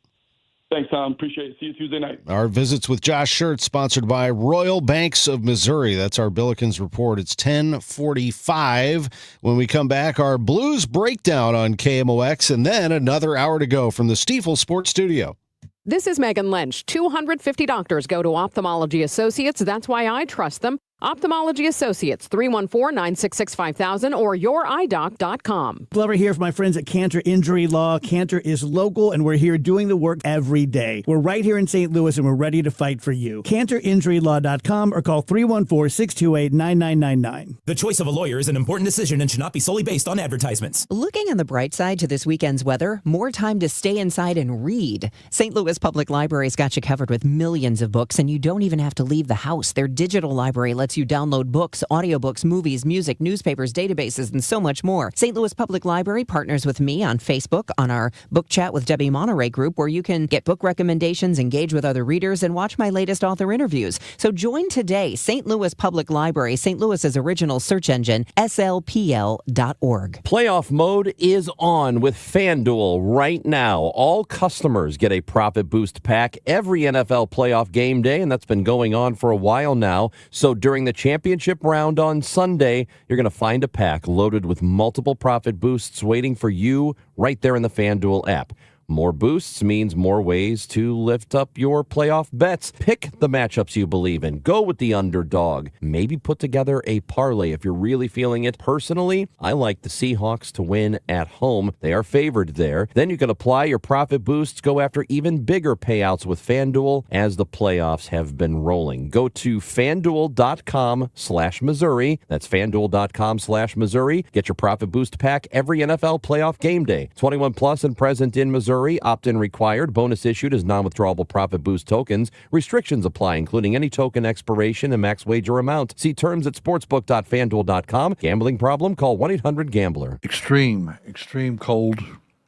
S4: Thanks, Tom. Appreciate it. See you Tuesday night.
S2: Our visits with Josh Schertz, sponsored by Royal Banks of Missouri. That's our Billikens report. It's 10:45. When we come back, our Blues breakdown on KMOX, and then another hour to go from the Stifel Sports Studio.
S5: This is Megan Lynch. 250 doctors go to Ophthalmology Associates. That's why I trust them. Ophthalmology Associates, 314-966-5000 or youridoc.com.
S21: Glover here for my friends at Cantor Injury Law. Cantor is local, and we're here doing the work every day. We're right here in St. Louis, and we're ready to fight for you. CantorInjuryLaw.com or call 314-628-9999.
S6: The choice of a lawyer is an important decision and should not be solely based on advertisements.
S23: Looking on the bright side to this weekend's weather, more time to stay inside and read. St. Louis Public Library's got you covered with millions of books, and you don't even have to leave the house. Their digital library lets lets you download books, audiobooks, movies, music, newspapers, databases, and so much more. St. Louis Public Library partners with me on Facebook on our Book Chat with Debbie Monterey group, where you can get book recommendations, engage with other readers, and watch my latest author interviews. So join today. St. Louis Public Library, St. Louis's original search engine, stlpl.org.
S7: Playoff mode is on with FanDuel right now. All customers get a profit boost pack every NFL playoff game day, and that's been going on for a while now. So during the championship round on Sunday, you're going to find a pack loaded with multiple profit boosts waiting for you right there in the FanDuel app. More boosts means more ways to lift up your playoff bets. Pick the matchups you believe in. Go with the underdog. Maybe put together a parlay if you're really feeling it. Personally, I like the Seahawks to win at home. They are favored there. Then you can apply your profit boosts, go after even bigger payouts with FanDuel as the playoffs have been rolling. Go to FanDuel.com/Missouri. That's FanDuel.com/Missouri. Get your profit boost pack every NFL playoff game day. 21 plus and present in Missouri. Opt-in required. Bonus issued as non-withdrawable profit boost tokens. Restrictions apply, including any token expiration and max wager amount. See terms at sportsbook.fanduel.com. Gambling problem? Call 1-800-GAMBLER.
S9: Extreme cold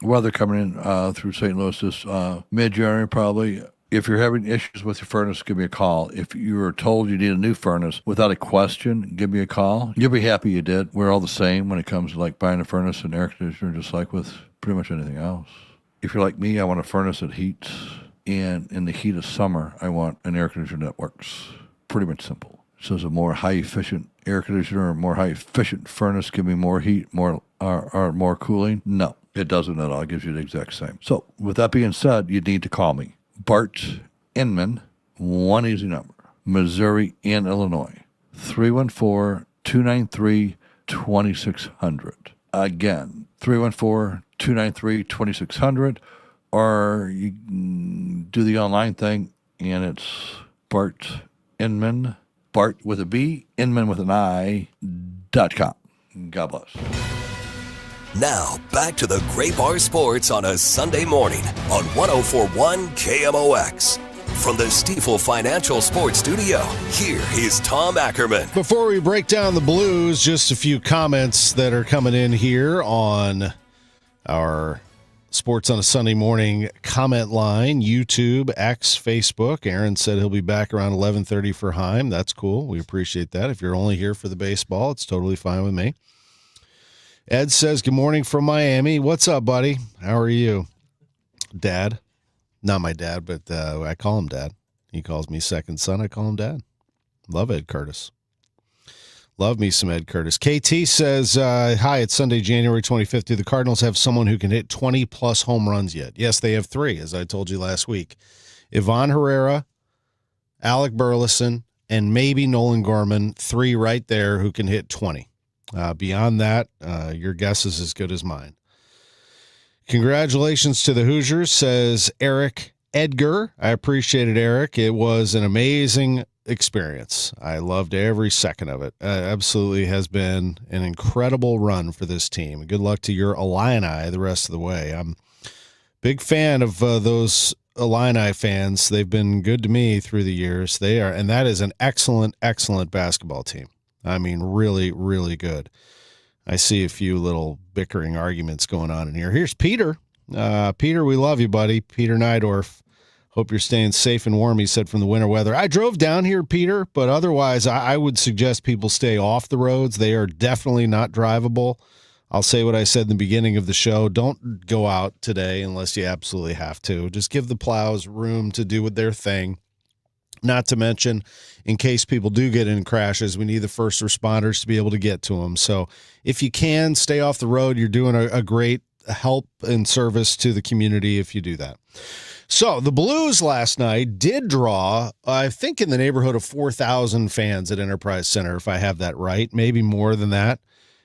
S9: weather coming in through St. Louis this mid-January probably. If you're having issues with your furnace, give me a call. If you were told you need a new furnace, without a question, give me a call. You'll be happy you did. We're all the same when it comes to like buying a furnace and air conditioner, just like with pretty much anything else. If you're like me, I want a furnace that heats, and in the heat of summer, I want an air conditioner that works. Pretty much simple. So is a more high-efficient air conditioner or more high-efficient furnace give me more heat, more cooling? No, it doesn't at all. It gives you the exact same. So with that being said, you need to call me. Bart Inman, one easy number, Missouri and Illinois, 314-293-2600. Again, 314-293-2600, or you can do the online thing, and it's Bart Inman, Bart with a B, Inman with an I.com. God bless.
S1: Now, back to the Great Bar Sports on a Sunday morning on 104.1 KMOX. From the Stifel Financial Sports Studio, here is Tom Ackerman.
S2: Before we break down the Blues, just a few comments that are coming in here on our Sports on a Sunday Morning comment line, YouTube, X, Facebook. Aaron said he'll be back around 11:30 for Chaim. That's cool. We appreciate that. If you're only here for the baseball, it's totally fine with me. Ed says, good morning from Miami. What's up, buddy? How are you? Dad. Not my dad, but I call him Dad. He calls me second son. I call him Dad. Love Ed Curtis. Love me some Ed Curtis. KT says, hi, it's Sunday, January 25th. Do the Cardinals have someone who can hit 20-plus home runs yet? Yes, they have 3, as I told you last week. Ivan Herrera, Alec Burleson, and maybe Nolan Gorman, 3 right there who can hit 20. Beyond that, your guess is as good as mine. Congratulations to the Hoosiers, says Eric Edgar. I appreciate it, Eric. It was an amazing experience. I loved every second of it. Absolutely has been an incredible run for this team. Good luck to your Illini the rest of the way. I'm a big fan of those Illini fans. They've been good to me through the years. They are, and that is an excellent, excellent basketball team. I mean, really, really good. I see a few little bickering arguments going on in here. Here's Peter. Peter, we love you, buddy. Peter Nydorf. Hope you're staying safe and warm, he said, from the winter weather. I drove down here, Peter, but otherwise I would suggest people stay off the roads. They are definitely not drivable. I'll say what I said in the beginning of the show. Don't go out today unless you absolutely have to. Just give the plows room to do their thing. Not to mention, in case people do get in crashes, we need the first responders to be able to get to them. So if you can, stay off the road. You're doing a great help and service to the community if you do that. So the Blues last night did draw, I think, in the neighborhood of 4,000 fans at Enterprise Center, if I have that right. Maybe more than that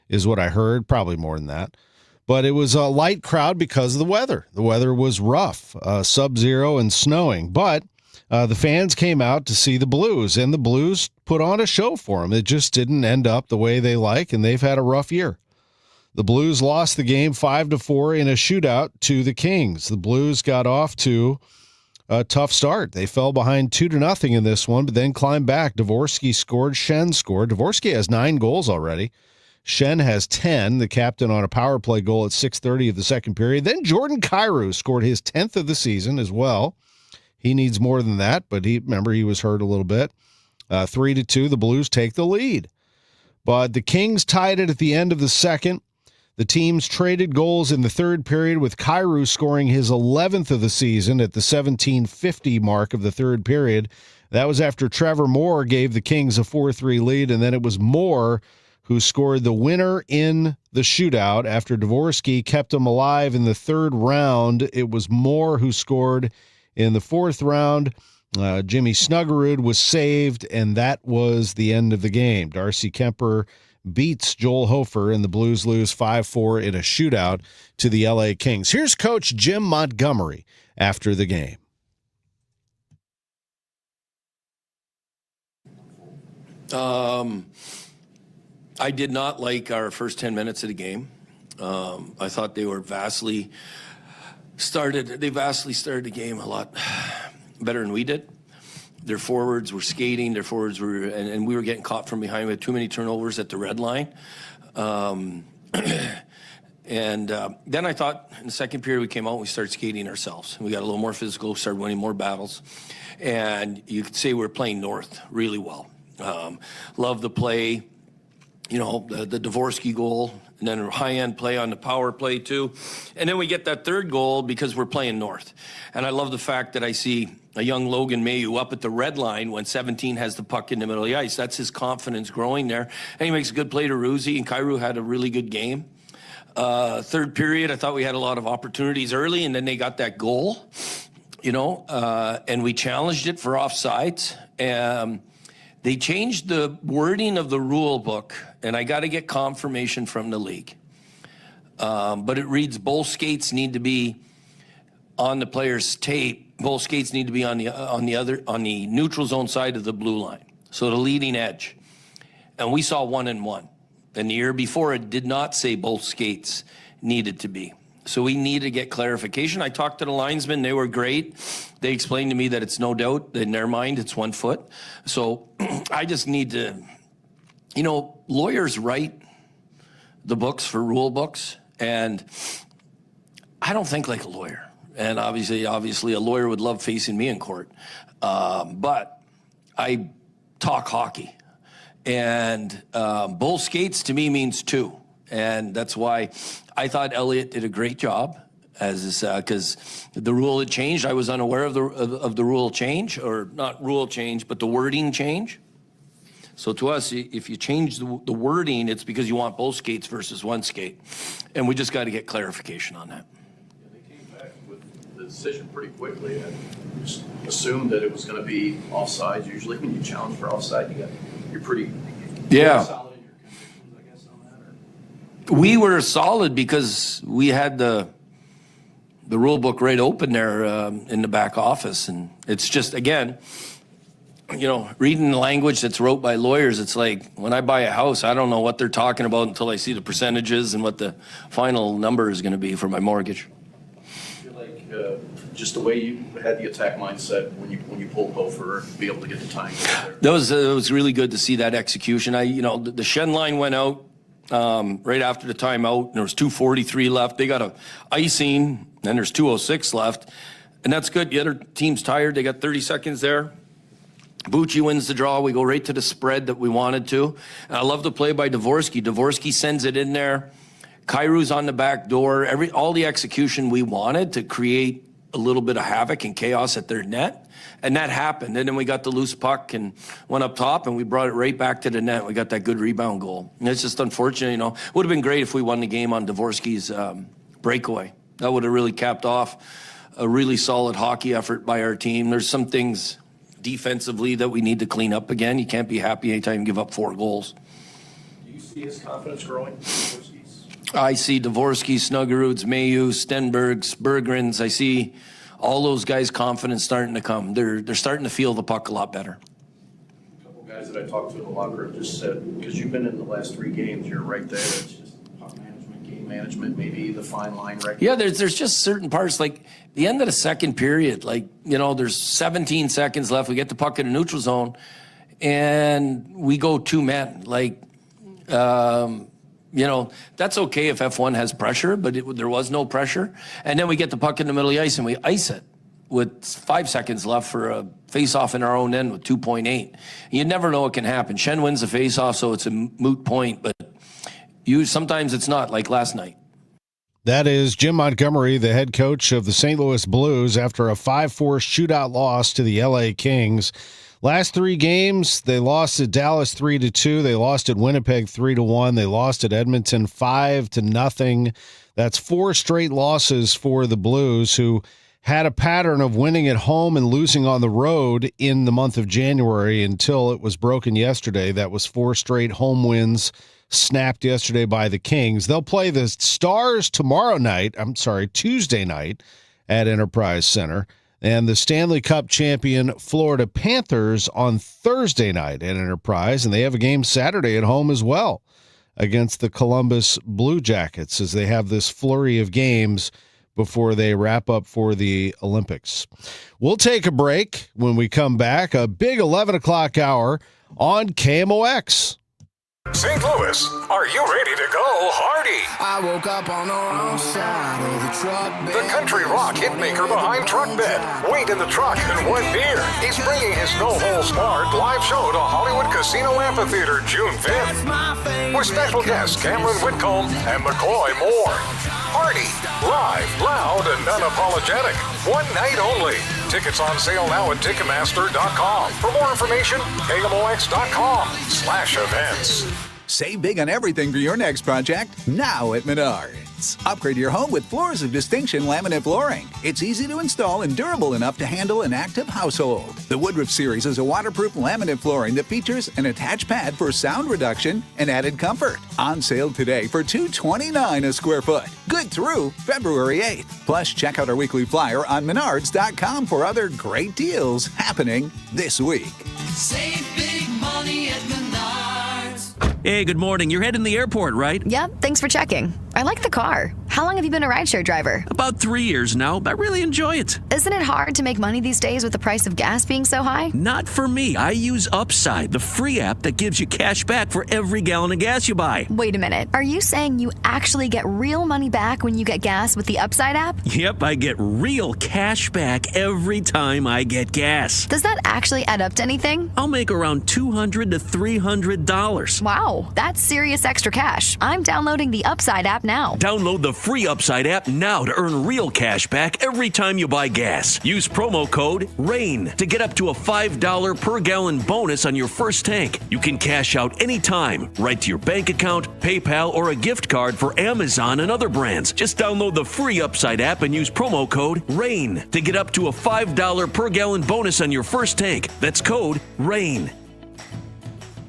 S2: is what I heard, probably more than that. But it was a light crowd because of the weather. The weather was rough, sub-zero and snowing. But the fans came out to see the Blues, and the Blues put on a show for them. It just didn't end up the way they like, and they've had a rough year. The Blues lost the game 5-4 in a shootout to the Kings. The Blues got off to a tough start. They fell behind 2-0 in this one, but then climbed back. Dvorsky scored. Shen scored. Dvorsky has 9 goals already. Shen has 10, the captain on a power play goal at 6:30 of the second period. Then Jordan Kyrou scored his 10th of the season as well. He needs more than that, but he was hurt a little bit. 3-2, the Blues take the lead. But the Kings tied it at the end of the second. The teams traded goals in the third period, with Kyrou scoring his 11th of the season at the 17:50 mark of the third period. That was after Trevor Moore gave the Kings a 4-3 lead, and then it was Moore who scored the winner in the shootout after Dvorsky kept him alive in the third round. It was Moore who scored in the fourth round. Jimmy Snuggerud was saved, and that was the end of the game. Darcy Kemper beats Joel Hofer, and the Blues lose 5-4 in a shootout to the LA Kings. Here's Coach Jim Montgomery after the game.
S10: I did not like our first 10 minutes of the game. I thought they vastly started the game a lot better than we did. Their forwards were skating, and we were getting caught from behind. We had too many turnovers at the red line. Then I thought in the second period we came out and we started skating ourselves. We got a little more physical, started winning more battles. And you could say we're playing North really well. Love the play, the Dvorsky goal, and then a high-end play on the power play too. And then we get that third goal because we're playing North. And I love the fact that I see a young Logan Mailloux up at the red line when 17 has the puck in the middle of the ice. That's his confidence growing there. And he makes a good play to Ruzi, and Kyrou had a really good game. Third period, I thought we had a lot of opportunities early, and then they got that goal, and we challenged it for offsides. They changed the wording of the rule book, and I got to get confirmation from the league. But it reads both skates need to be on the player's tape. Both skates need to be on the neutral zone side of the blue line, so the leading edge. And we saw 1-1. And the year before, it did not say both skates needed to be. So we need to get clarification. I talked to the linesmen. They were great. They explained to me that it's no doubt, in their mind, it's 1 foot. So I just need to, lawyers write the books for rule books, and I don't think like a lawyer. And obviously a lawyer would love facing me in court. But I talk hockey. And both skates to me means 2. And that's why I thought Elliott did a great job, because the rule had changed. I was unaware of the rule change, or not rule change, but the wording change. So to us, if you change the wording, it's because you want both skates versus 1 skate. And we just got to get clarification on that.
S11: Yeah, they came back with the decision pretty quickly and just assumed that it was going to be offside. Usually when you challenge for offside, you're pretty solid in your convictions, I guess, on that.
S10: We were solid because we had the rule book right open there in the back office. And it's just, again, reading the language that's wrote by lawyers, it's like when I buy a house, I don't know what they're talking about until I see the percentages and what the final number is going to be for my mortgage.
S11: I feel like just the way you had the attack mindset when you pulled Hofer, be able to get the time there.
S10: That was really good to see that execution. The Shen line went out right after the timeout, and there was 2:43 left. They got a icing, and there's 2:06 left, and that's good. The other team's tired. They got 30 seconds there. Bucci wins the draw. We go right to the spread that we wanted to. And I love the play by Dvorsky. Dvorsky sends it in there. Kyrou's on the back door. All the execution we wanted to create a little bit of havoc and chaos at their net. And that happened. And then we got the loose puck and went up top, and we brought it right back to the net. We got that good rebound goal. And it's just unfortunate, Would have been great if we won the game on Dvorsky's breakaway. That would have really capped off a really solid hockey effort by our team. There's some things defensively that we need to clean up again. You can't be happy anytime you give up 4 goals.
S11: Do you see his confidence growing?
S10: I see Dvorsky, Snuggeruds, Mailloux, Stenbergs, Berggrens. I see all those guys' confidence starting to come. They're starting to feel the puck a lot better.
S11: A couple guys that I talked to in the locker room just said, because you've been in the last 3 games, you're right there. It's just puck management game. management, maybe the fine line right?
S10: Yeah, there's just certain parts, like the end of the second period, like, there's 17 seconds left. We get the puck in the neutral zone, and we go 2 men. Like, that's okay if F1 has pressure, but there was no pressure. And then we get the puck in the middle of the ice, and we ice it with 5 seconds left for a face-off in our own end with 2.8. You never know what can happen. Shen wins the face-off, so it's a moot point, but sometimes it's not, like last night.
S2: That is Jim Montgomery, the head coach of the St. Louis Blues, after a 5-4 shootout loss to the LA Kings. Last 3 games, they lost at Dallas 3-2. They lost at Winnipeg 3-1. They lost at Edmonton 5-0. That's 4 straight losses for the Blues, who had a pattern of winning at home and losing on the road in the month of January until it was broken yesterday. That was 4 straight home wins snapped yesterday by the Kings. They'll play the Stars Tuesday night at Enterprise Center, and the Stanley Cup champion Florida Panthers on Thursday night at Enterprise, and they have a game Saturday at home as well against the Columbus Blue Jackets as they have this flurry of games before they wrap up for the Olympics. We'll take a break. When we come back, a big 11 o'clock hour on KMOX.
S20: St. Louis, are you ready to go Hardy?
S13: I woke up on the wrong side of the truck bed.
S20: The country rock hitmaker behind Truck Bed. Wait in the truck and 1 beer. He's bringing his no-holds-barred live show to Hollywood Casino Amphitheater June 5th. With special guests Cameron Whitcomb and McCoy Moore. Hardy, live, loud, and unapologetic. 1 night only. Tickets on sale now at Ticketmaster.com. For more information, KMOX.com/events.
S14: Save big on everything for your next project now at Menards. Upgrade your home with Floors of Distinction laminate flooring. It's easy to install and durable enough to handle an active household. The Woodruff Series is a waterproof laminate flooring that features an attached pad for sound reduction and added comfort. On sale today for $229 a square foot. Good through February 8th. Plus, check out our weekly flyer on Menards.com for other great deals happening this week.
S13: Save big money at Menards.
S15: Hey, good morning. You're heading to the airport, right?
S24: Yep, thanks for checking. I like the car. How long have you been a rideshare driver?
S15: About 3 years now. I really enjoy it.
S24: Isn't it hard to make money these days with the price of gas being so high?
S15: Not for me. I use Upside, the free app that gives you cash back for every gallon of gas you buy.
S24: Wait a minute. Are you saying you actually get real money back when you get gas with the Upside app?
S15: Yep, I get real cash back every time I get gas.
S24: Does that actually add up to anything?
S15: I'll make around $200 to $300.
S24: Wow, that's serious extra cash. I'm downloading the Upside app now.
S15: Download the free Upside app now to earn real cash back every time you buy gas. Use promo code RAIN to get up to a $5 per gallon bonus on your first tank. You can cash out anytime, right to your bank account, PayPal, or a gift card for Amazon and other brands. Just download the free Upside app and use promo code RAIN to get up to a $5 per gallon bonus on your first tank. That's code RAIN.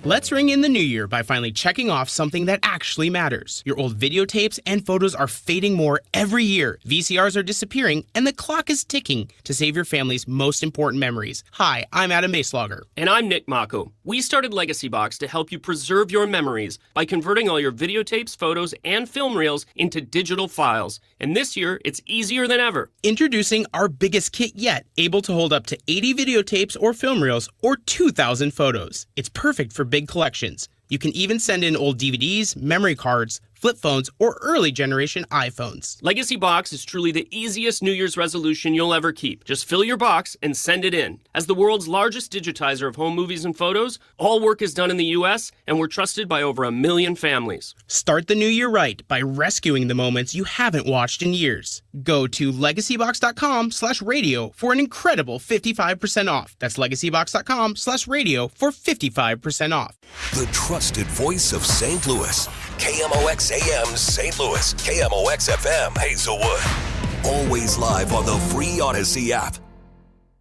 S25: Let's ring in the new year by finally checking off something that actually matters. Your old videotapes and photos are fading more every year. VCRs are disappearing, and the clock is ticking to save your family's most important memories. Hi, I'm Adam Baselogger.
S26: And I'm Nick Mako. We started Legacy Box to help you preserve your memories by converting all your videotapes, photos, and film reels into digital files. And this year, it's easier than ever.
S25: Introducing our biggest kit yet, able to hold up to 80 videotapes or film reels or 2,000 photos. It's perfect for big collections. You can even send in old DVDs, memory cards, flip phones, or early generation iPhones.
S26: Legacy Box is truly the easiest New Year's resolution you'll ever keep. Just fill your box and send it in. As the world's largest digitizer of home movies and photos, all work is done in the U.S., and we're trusted by over 1 million families.
S25: Start the new year right by rescuing the moments you haven't watched in years. Go to legacybox.com/radio for an incredible 55% off. That's legacybox.com/radio for 55% off.
S1: The trusted voice of St. Louis. KMOX AM St. Louis. KMOX FM Hazelwood. Always live on the free Odyssey app.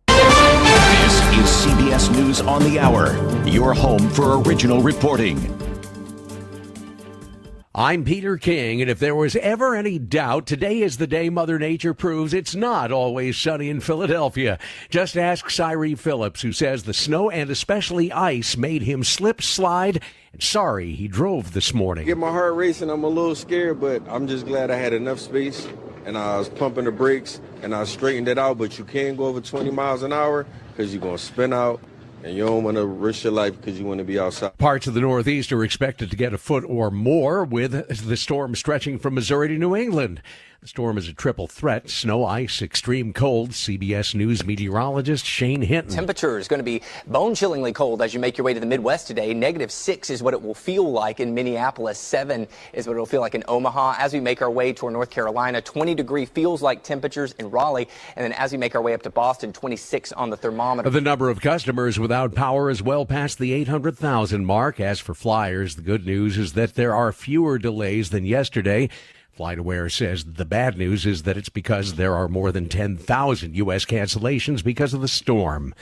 S27: This is CBS News on the Hour, your home for original reporting.
S8: I'm Peter King, and if there was ever any doubt, today is the day Mother Nature proves it's not always sunny in Philadelphia. Just ask Cyree Phillips, who says the snow and especially ice made him slip, slide, and sorry he drove this morning.
S12: Get my heart racing. I'm a little scared, but I'm just glad I had enough space, and I was pumping the brakes, and I straightened it out, but you can't go over 20 miles an hour because you're going to spin out. And you don't want to risk your life because you want to be outside.
S8: Parts of the Northeast are expected to get a foot or more, with the storm stretching from Missouri to New England. The storm is a triple threat: snow, ice, extreme cold. CBS News meteorologist Shane Hinton.
S16: Temperature is going to be bone-chillingly cold as you make your way to the Midwest today. -6 is what it will feel like in Minneapolis. 7 is what it will feel like in Omaha. As we make our way toward North Carolina, 20-degree feels like temperatures in Raleigh. And then as we make our way up to Boston, 26 on the thermometer.
S8: The number of customers without power is well past the 800,000 mark. As for flyers, the good news is that there are fewer delays than yesterday. FlightAware says the bad news is that it's because there are more than 10,000 U.S. cancellations because of the storm.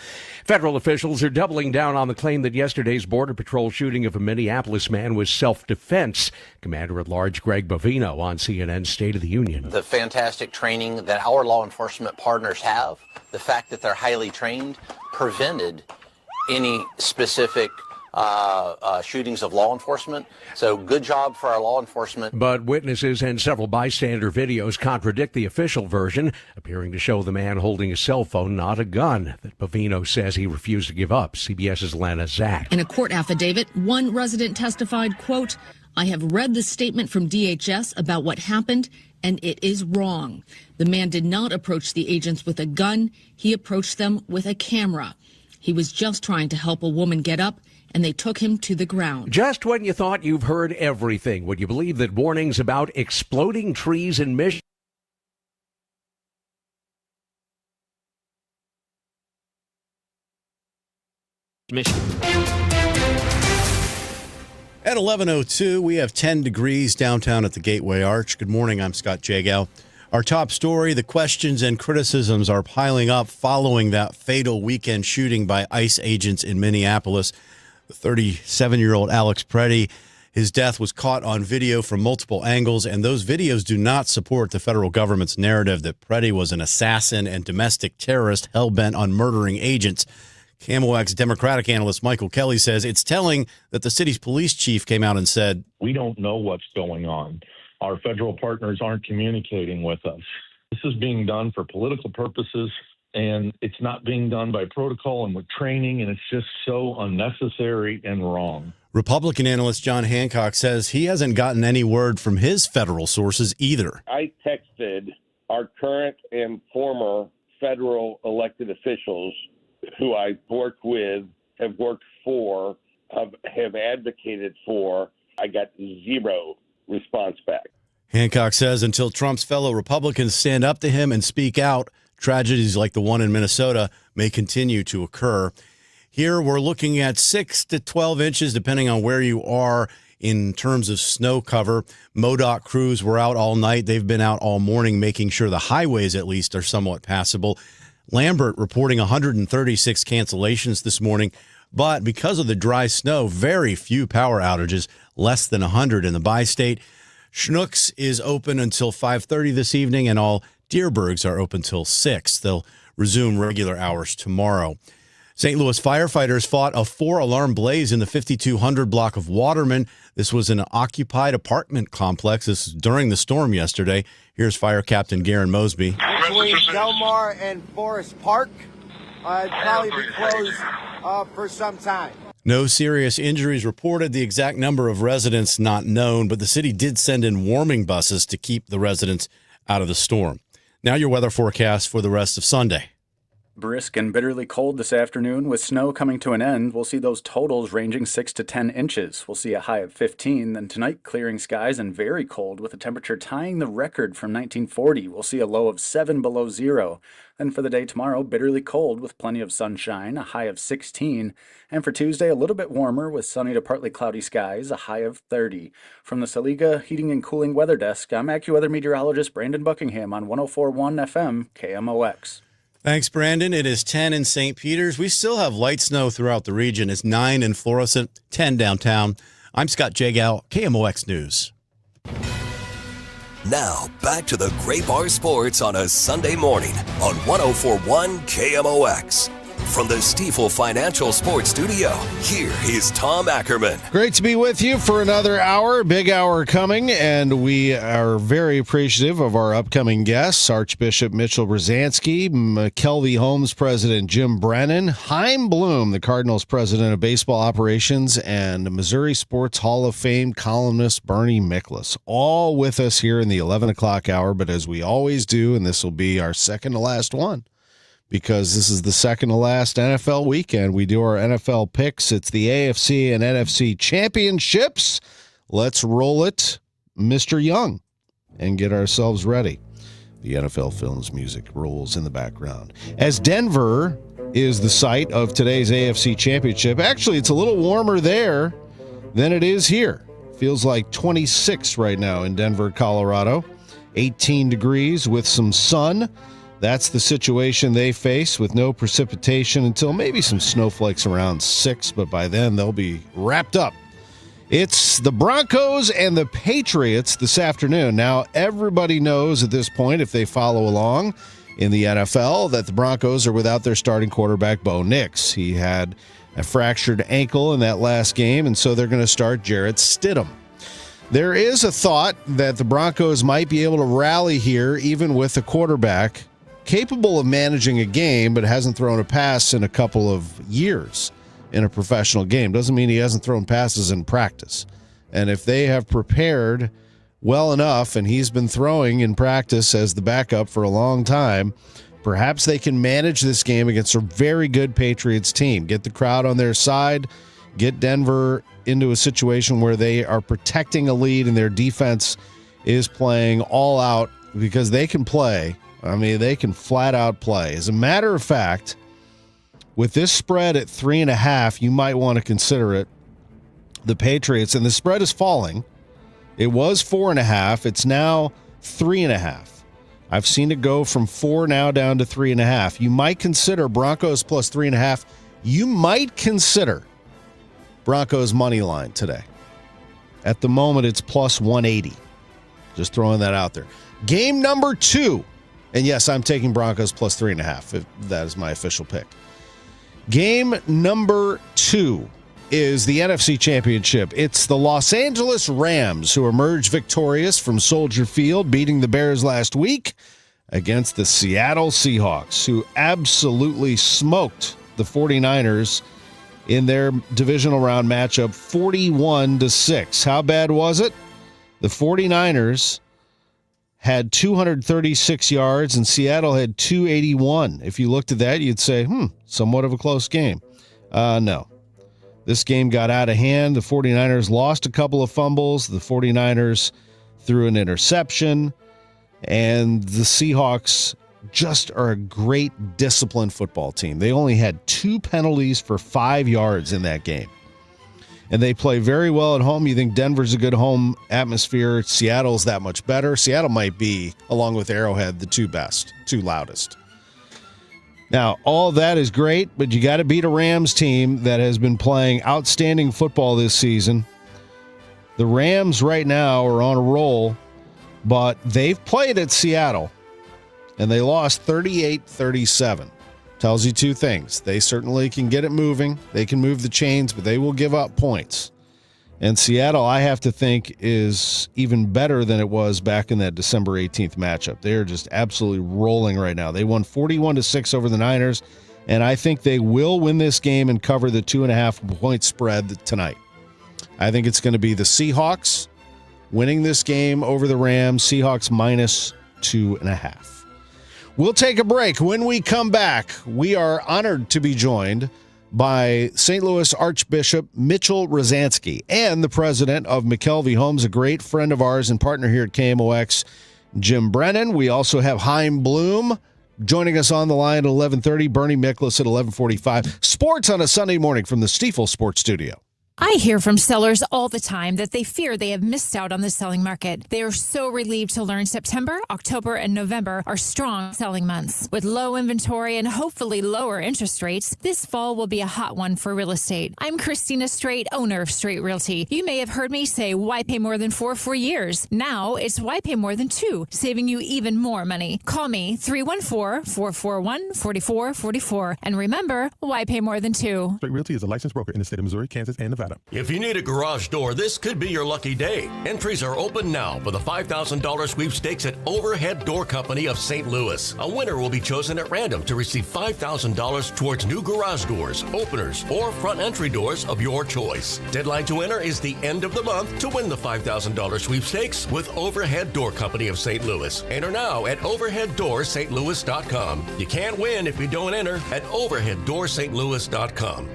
S8: Federal officials are doubling down on the claim that yesterday's Border Patrol shooting of a Minneapolis man was self-defense. Commander-at-Large Greg Bovino on CNN's State of the Union.
S17: The fantastic training that our law enforcement partners have, the fact that they're highly trained, prevented any specific shootings of law enforcement. So good job for our law enforcement.
S8: But witnesses and several bystander videos contradict the official version, appearing to show the man holding a cell phone, not a gun, that Bovino says he refused to give up. CBS's Lana Zach.
S18: In a court affidavit, one resident testified, quote, "I have read the statement from DHS about what happened, and it is wrong. The man did not approach the agents with a gun. He approached them with a camera. He was just trying to help a woman get up, and they took him to the ground."
S8: Just when you thought you've heard everything, would you believe that warnings about exploding trees in Michigan
S19: At 11:02, we have 10 degrees downtown at the Gateway Arch. Good morning, I'm Scott Jagow. Our top story, the questions and criticisms are piling up following that fatal weekend shooting by ICE agents in Minneapolis. The 37-year-old Alex Preddy, his death was caught on video from multiple angles, and those videos do not support the federal government's narrative that Preddy was an assassin and domestic terrorist hell-bent on murdering agents. KMOX Democratic analyst Michael Kelly says it's telling that the city's police chief came out and said,
S22: "We don't know what's going on. Our federal partners aren't communicating with us. This is being done for political purposes, and it's not being done by protocol and with training, and it's just so unnecessary and wrong."
S19: Republican analyst John Hancock says he hasn't gotten any word from his federal sources either.
S28: I texted our current and former federal elected officials who I work with, have worked for, have advocated for. I got zero response back.
S19: Hancock says until Trump's fellow Republicans stand up to him and speak out, tragedies like the one in Minnesota may continue to occur. Here we're looking at 6 to 12 inches, depending on where you are in terms of snow cover. MoDOT crews were out all night. They've been out all morning, making sure the highways at least are somewhat passable. Lambert reporting 136 cancellations this morning, but because of the dry snow, very few power outages, less than 100 in the bi-state. Schnucks is open until 5:30 this evening, and all Deerbergs are open till 6. They'll resume regular hours tomorrow. St. Louis firefighters fought a 4-alarm blaze in the 5200 block of Waterman. This was an occupied apartment complex. This is during the storm yesterday. Here's Fire Captain Garen Mosby.
S29: Between Delmar and Forest Park, it'd probably be closed for some time.
S19: No serious injuries reported. The exact number of residents not known, but the city did send in warming buses to keep the residents out of the storm. Now your weather forecast for the rest of Sunday.
S30: Brisk and bitterly cold this afternoon. With snow coming to an end, we'll see those totals ranging 6 to 10 inches. We'll see a high of 15. Then tonight, clearing skies and very cold with a temperature tying the record from 1940. We'll see a low of 7 below zero. Then for the day tomorrow, bitterly cold with plenty of sunshine, a high of 16. And for Tuesday, a little bit warmer with sunny to partly cloudy skies, a high of 30. From the Saliga Heating and Cooling Weather Desk, I'm AccuWeather meteorologist Brandon Buckingham on 104.1 FM KMOX.
S19: Thanks, Brandon. It is 10 in St. Peters. We still have light snow throughout the region. It's 9 in Florissant, 10 downtown. I'm Scott Jagow, KMOX News.
S1: Now, back to the Great Bar Sports on a Sunday morning on 104.1 KMOX. From the Stifel Financial Sports Studio, here is Tom Ackerman.
S2: Great to be with you for another hour. Big hour coming, and we are very appreciative of our upcoming guests, Archbishop Mitchell Rozanski, McKelvey Homes President Jim Brennan, Chaim Bloom, the Cardinals President of Baseball Operations, and Missouri Sports Hall of Fame columnist Bernie Miklasz, all with us here in the 11 o'clock hour. But as we always do, and this will be our second to last one, because this is the second to last NFL weekend. We do our NFL picks. It's the AFC and NFC Championships. Let's roll it, Mr. Young, and get ourselves ready. The NFL Films music rolls in the background. As Denver is the site of today's AFC Championship, actually, it's a little warmer there than it is here. Feels like 26 right now in Denver, Colorado. 18 degrees with some sun. That's the situation they face with no precipitation until maybe some snowflakes around 6, but by then they'll be wrapped up. It's the Broncos and the Patriots this afternoon. Now, everybody knows at this point, if they follow along in the NFL, that the Broncos are without their starting quarterback, Bo Nix. He had a fractured ankle in that last game, and so they're going to start Jarrett Stidham. There is a thought that the Broncos might be able to rally here, even with a quarterback capable of managing a game, but hasn't thrown a pass in a couple of years in a professional game. Doesn't mean he hasn't thrown passes in practice. And if they have prepared well enough, and he's been throwing in practice as the backup for a long time, perhaps they can manage this game against a very good Patriots team. Get the crowd on their side, get Denver into a situation where they are protecting a lead and their defense is playing all out, because they can play. I mean, they can flat out play. As a matter of fact, with this spread at 3.5, you might want to consider it. The Patriots, and the spread is falling. It was 4.5. It's now 3.5. I've seen it go from 4 now down to 3.5. You might consider Broncos plus 3.5. You might consider Broncos money line today. At the moment, it's plus 180. Just throwing that out there. Game number 2. And yes, I'm taking Broncos plus 3.5. That is my official pick. Game number 2 is the NFC Championship. It's the Los Angeles Rams who emerged victorious from Soldier Field, beating the Bears last week, against the Seattle Seahawks, who absolutely smoked the 49ers in their divisional round matchup 41-6. How bad was it? The 49ers had 236 yards, and Seattle had 281. If you looked at that, you'd say, somewhat of a close game. No. This game got out of hand. The 49ers lost a couple of fumbles. The 49ers threw an interception. And the Seahawks just are a great disciplined football team. They only had 2 penalties for 5 yards in that game. And they play very well at home. You think Denver's a good home atmosphere. Seattle's that much better. Seattle might be, along with Arrowhead, the 2 best, 2 loudest. Now, all of that is great, but you got to beat a Rams team that has been playing outstanding football this season. The Rams right now are on a roll, but they've played at Seattle, and they lost 38-37. Tells you 2 things. They certainly can get it moving. They can move the chains, but they will give up points. And Seattle, I have to think, is even better than it was back in that December 18th matchup. They're just absolutely rolling right now. They won 41-6 over the Niners, and I think they will win this game and cover the 2.5-point spread tonight. I think it's going to be the Seahawks winning this game over the Rams. Seahawks minus 2.5. We'll take a break. When we come back, we are honored to be joined by St. Louis Archbishop Mitchell Rozanski and the president of McKelvey Homes, a great friend of ours and partner here at KMOX, Jim Brennan. We also have Chaim Bloom joining us on the line at 11:30, Bernie Miklasz at 11:45. Sports on a Sunday morning from the Stifel Sports Studio.
S3: I hear from sellers all the time that they fear they have missed out on the selling market. They are so relieved to learn September, October, and November are strong selling months. With low inventory and hopefully lower interest rates, this fall will be a hot one for real estate. I'm Christina Straight, owner of Straight Realty. You may have heard me say, why pay more than 4 for years? Now it's why pay more than 2, saving you even more money. Call me 314-441-4444. And remember, why pay more than 2?
S4: Straight Realty is a licensed broker in the state of Missouri, Kansas, and Nevada.
S5: If you need a garage door, this could be your lucky day. Entries are open now for the $5,000 sweepstakes at Overhead Door Company of St. Louis. A winner will be chosen at random to receive $5,000 towards new garage doors, openers, or front entry doors of your choice. Deadline to enter is the end of the month to win the $5,000 sweepstakes with Overhead Door Company of St. Louis. Enter now at overheaddoorstlouis.com. You can't win if you don't enter at overheaddoorstlouis.com.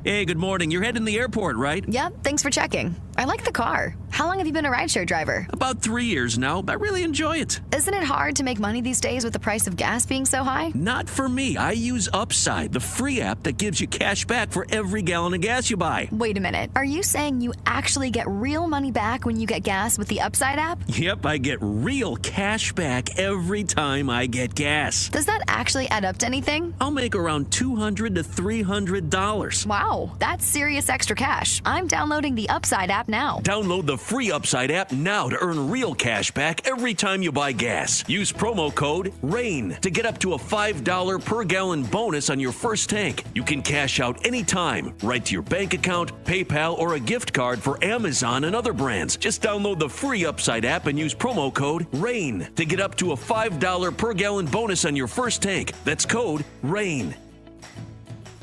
S15: Hey, good morning. You're heading to the airport, right?
S24: Yep, thanks for checking. I like the car. How long have you been a rideshare driver?
S15: About 3 years now. I really enjoy it.
S24: Isn't it hard to make money these days with the price of gas being so high?
S15: Not for me. I use Upside, the free app that gives you cash back for every gallon of gas you buy.
S24: Wait a minute. Are you saying you actually get real money back when you get gas with the Upside app?
S15: Yep, I get real cash back every time I get gas.
S24: Does that actually add up to anything?
S15: I'll make around $200 to $300.
S24: Wow, that's serious extra cash. I'm downloading the Upside app now.
S15: Download the free Upside app now to earn real cash back every time you buy gas. Use promo code RAIN to get up to a $5 per gallon bonus on your first tank. You can cash out anytime, right to your bank account, PayPal, or a gift card for Amazon and other brands. Just download the free Upside app and use promo code RAIN to get up to a $5 per gallon bonus on your first tank. That's code RAIN.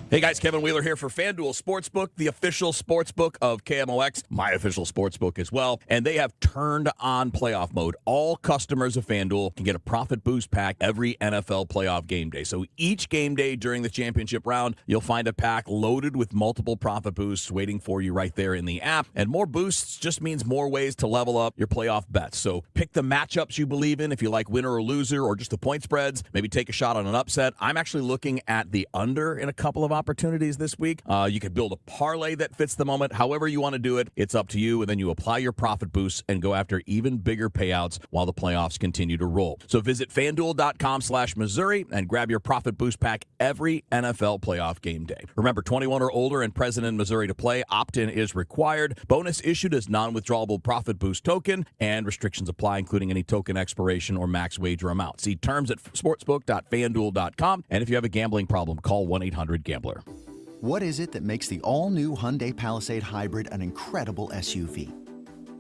S6: Hey guys, Kevin Wheeler here for FanDuel Sportsbook, the official sportsbook of KMOX, my official sportsbook as well. And they have turned on playoff mode. All customers of FanDuel can get a profit boost pack every NFL playoff game day. So each game day during the championship round, you'll find a pack loaded with multiple profit boosts waiting for you right there in the app. And more boosts just means more ways to level up your playoff bets. So pick the matchups you believe in if you like winner or loser or just the point spreads. Maybe take a shot on an upset. I'm actually looking at the under in a couple of opportunities this week. You could build a parlay that fits the moment. However you want to do it, it's up to you. And then you apply your profit boosts and go after even bigger payouts while the playoffs continue to roll. So visit FanDuel.com/Missouri and grab your profit boost pack every NFL playoff game day. Remember, 21 or older and present in Missouri to play. Opt-in is required. Bonus issued as non-withdrawable profit boost token, and restrictions apply, including any token expiration or max wager amount. See terms at sportsbook.fanduel.com. And if you have a gambling problem, call 1-800-GAMBLER.
S7: What is it that makes the all-new Hyundai Palisade Hybrid an incredible SUV?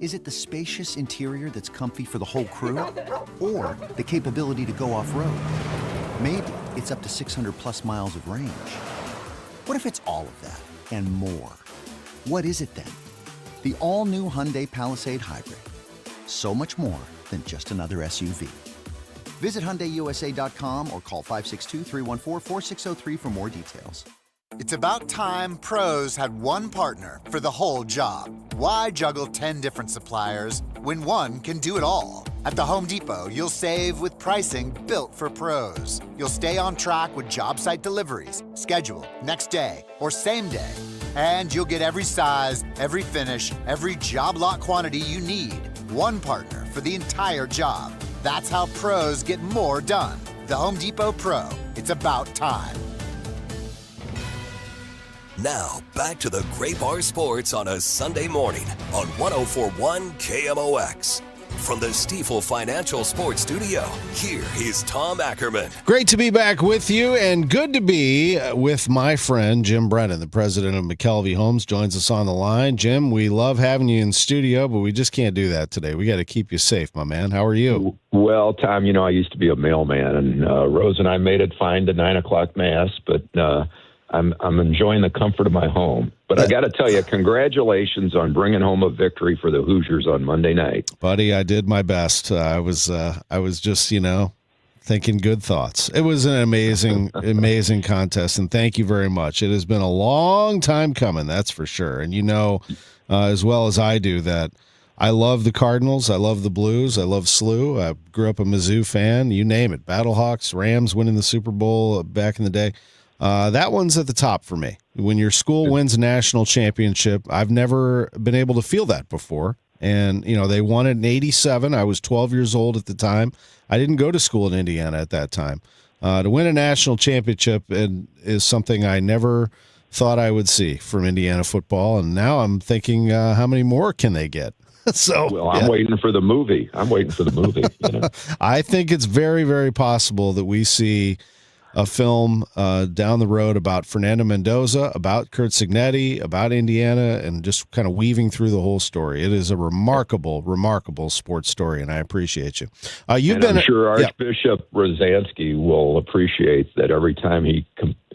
S7: Is it the spacious interior that's comfy for the whole crew? Or the capability to go off-road? Maybe it's up to 600-plus miles of range. What if it's all of that and more? What is it then? The all-new Hyundai Palisade Hybrid. So much more than just another SUV. Visit HyundaiUSA.com or call 562-314-4603 for more details.
S9: It's about time pros had one partner for the whole job. Why juggle 10 different suppliers when one can do it all? At the Home Depot, you'll save with pricing built for pros. You'll stay on track with job site deliveries, schedule, next day, or same day. And you'll get every size, every finish, every job lot quantity you need. One partner for the entire job. That's how pros get more done. The Home Depot Pro. It's about time.
S1: Now, back to the Great Bar Sports on a Sunday morning on 104.1 KMOX. From the Stifel Financial Sports Studio, here is Tom Ackerman.
S2: Great to be back with you, and good to be with my friend Jim Brennan, the president of McKelvey Homes, joins us on the line. Jim, we love having you in studio, but we just can't do that today. We got to keep you safe, my man. How are you?
S10: Well, Tom, I used to be a mailman, and Rose and I made it fine to 9 o'clock mass, but I'm enjoying the comfort of my home. But I got to tell you, congratulations on bringing home a victory for the Hoosiers on Monday night.
S2: Buddy, I did my best. I was just, thinking good thoughts. It was an amazing, amazing contest, and thank you very much. It has been a long time coming, that's for sure. And as well as I do, that I love the Cardinals. I love the Blues. I love SLU. I grew up a Mizzou fan. You name it. Battlehawks, Rams winning the Super Bowl back in the day. That one's at the top for me. When your school wins a national championship, I've never been able to feel that before. And, they won it in 87. I was 12 years old at the time. I didn't go to school in Indiana at that time. To win a national championship is something I never thought I would see from Indiana football. And now I'm thinking, how many more can they get?
S10: I'm waiting for the movie. I
S2: think it's very, very possible that we see a film down the road about Fernando Mendoza, about Curt Cignetti, about Indiana, and just kind of weaving through the whole story. It is a remarkable, remarkable sports story, and I appreciate you.
S10: I'm sure Archbishop Rozanski will appreciate that every time he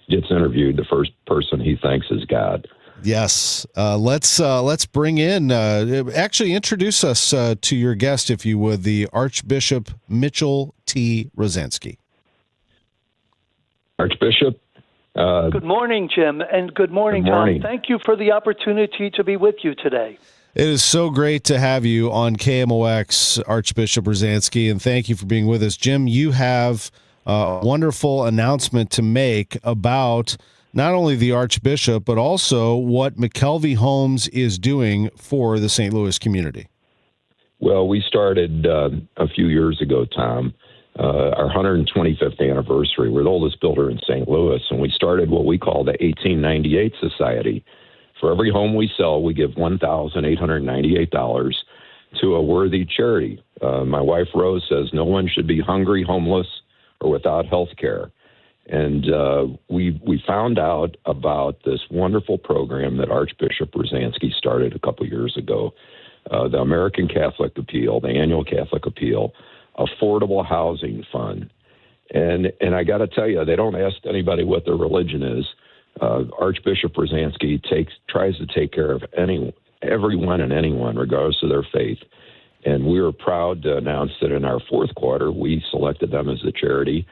S10: gets interviewed, the first person he thanks is God.
S2: Yes. Let's bring in, actually introduce us to your guest, if you would, the Archbishop Mitchell T. Rozanski.
S10: Archbishop.
S11: Good morning, Jim, and good morning, Tom. Thank you for the opportunity to be with you today.
S2: It is so great to have you on KMOX, Archbishop Rozanski, and thank you for being with us. Jim, you have a wonderful announcement to make about not only the Archbishop, but also what McKelvey Homes is doing for the St. Louis community.
S10: Well, we started a few years ago, Tom, our 125th anniversary. We're the oldest builder in St. Louis, and we started what we call the 1898 Society. For every home we sell, we give $1,898 to a worthy charity. My wife, Rose, says no one should be hungry, homeless, or without health care. And we found out about this wonderful program that Archbishop Rozanski started a couple years ago, the American Catholic Appeal, the annual Catholic Appeal, Affordable Housing Fund. And I got to tell you, they don't ask anybody what their religion is. Archbishop Rozanski tries to take care of everyone and anyone, regardless of their faith. And we were proud to announce that in our fourth quarter, we selected them as the charity,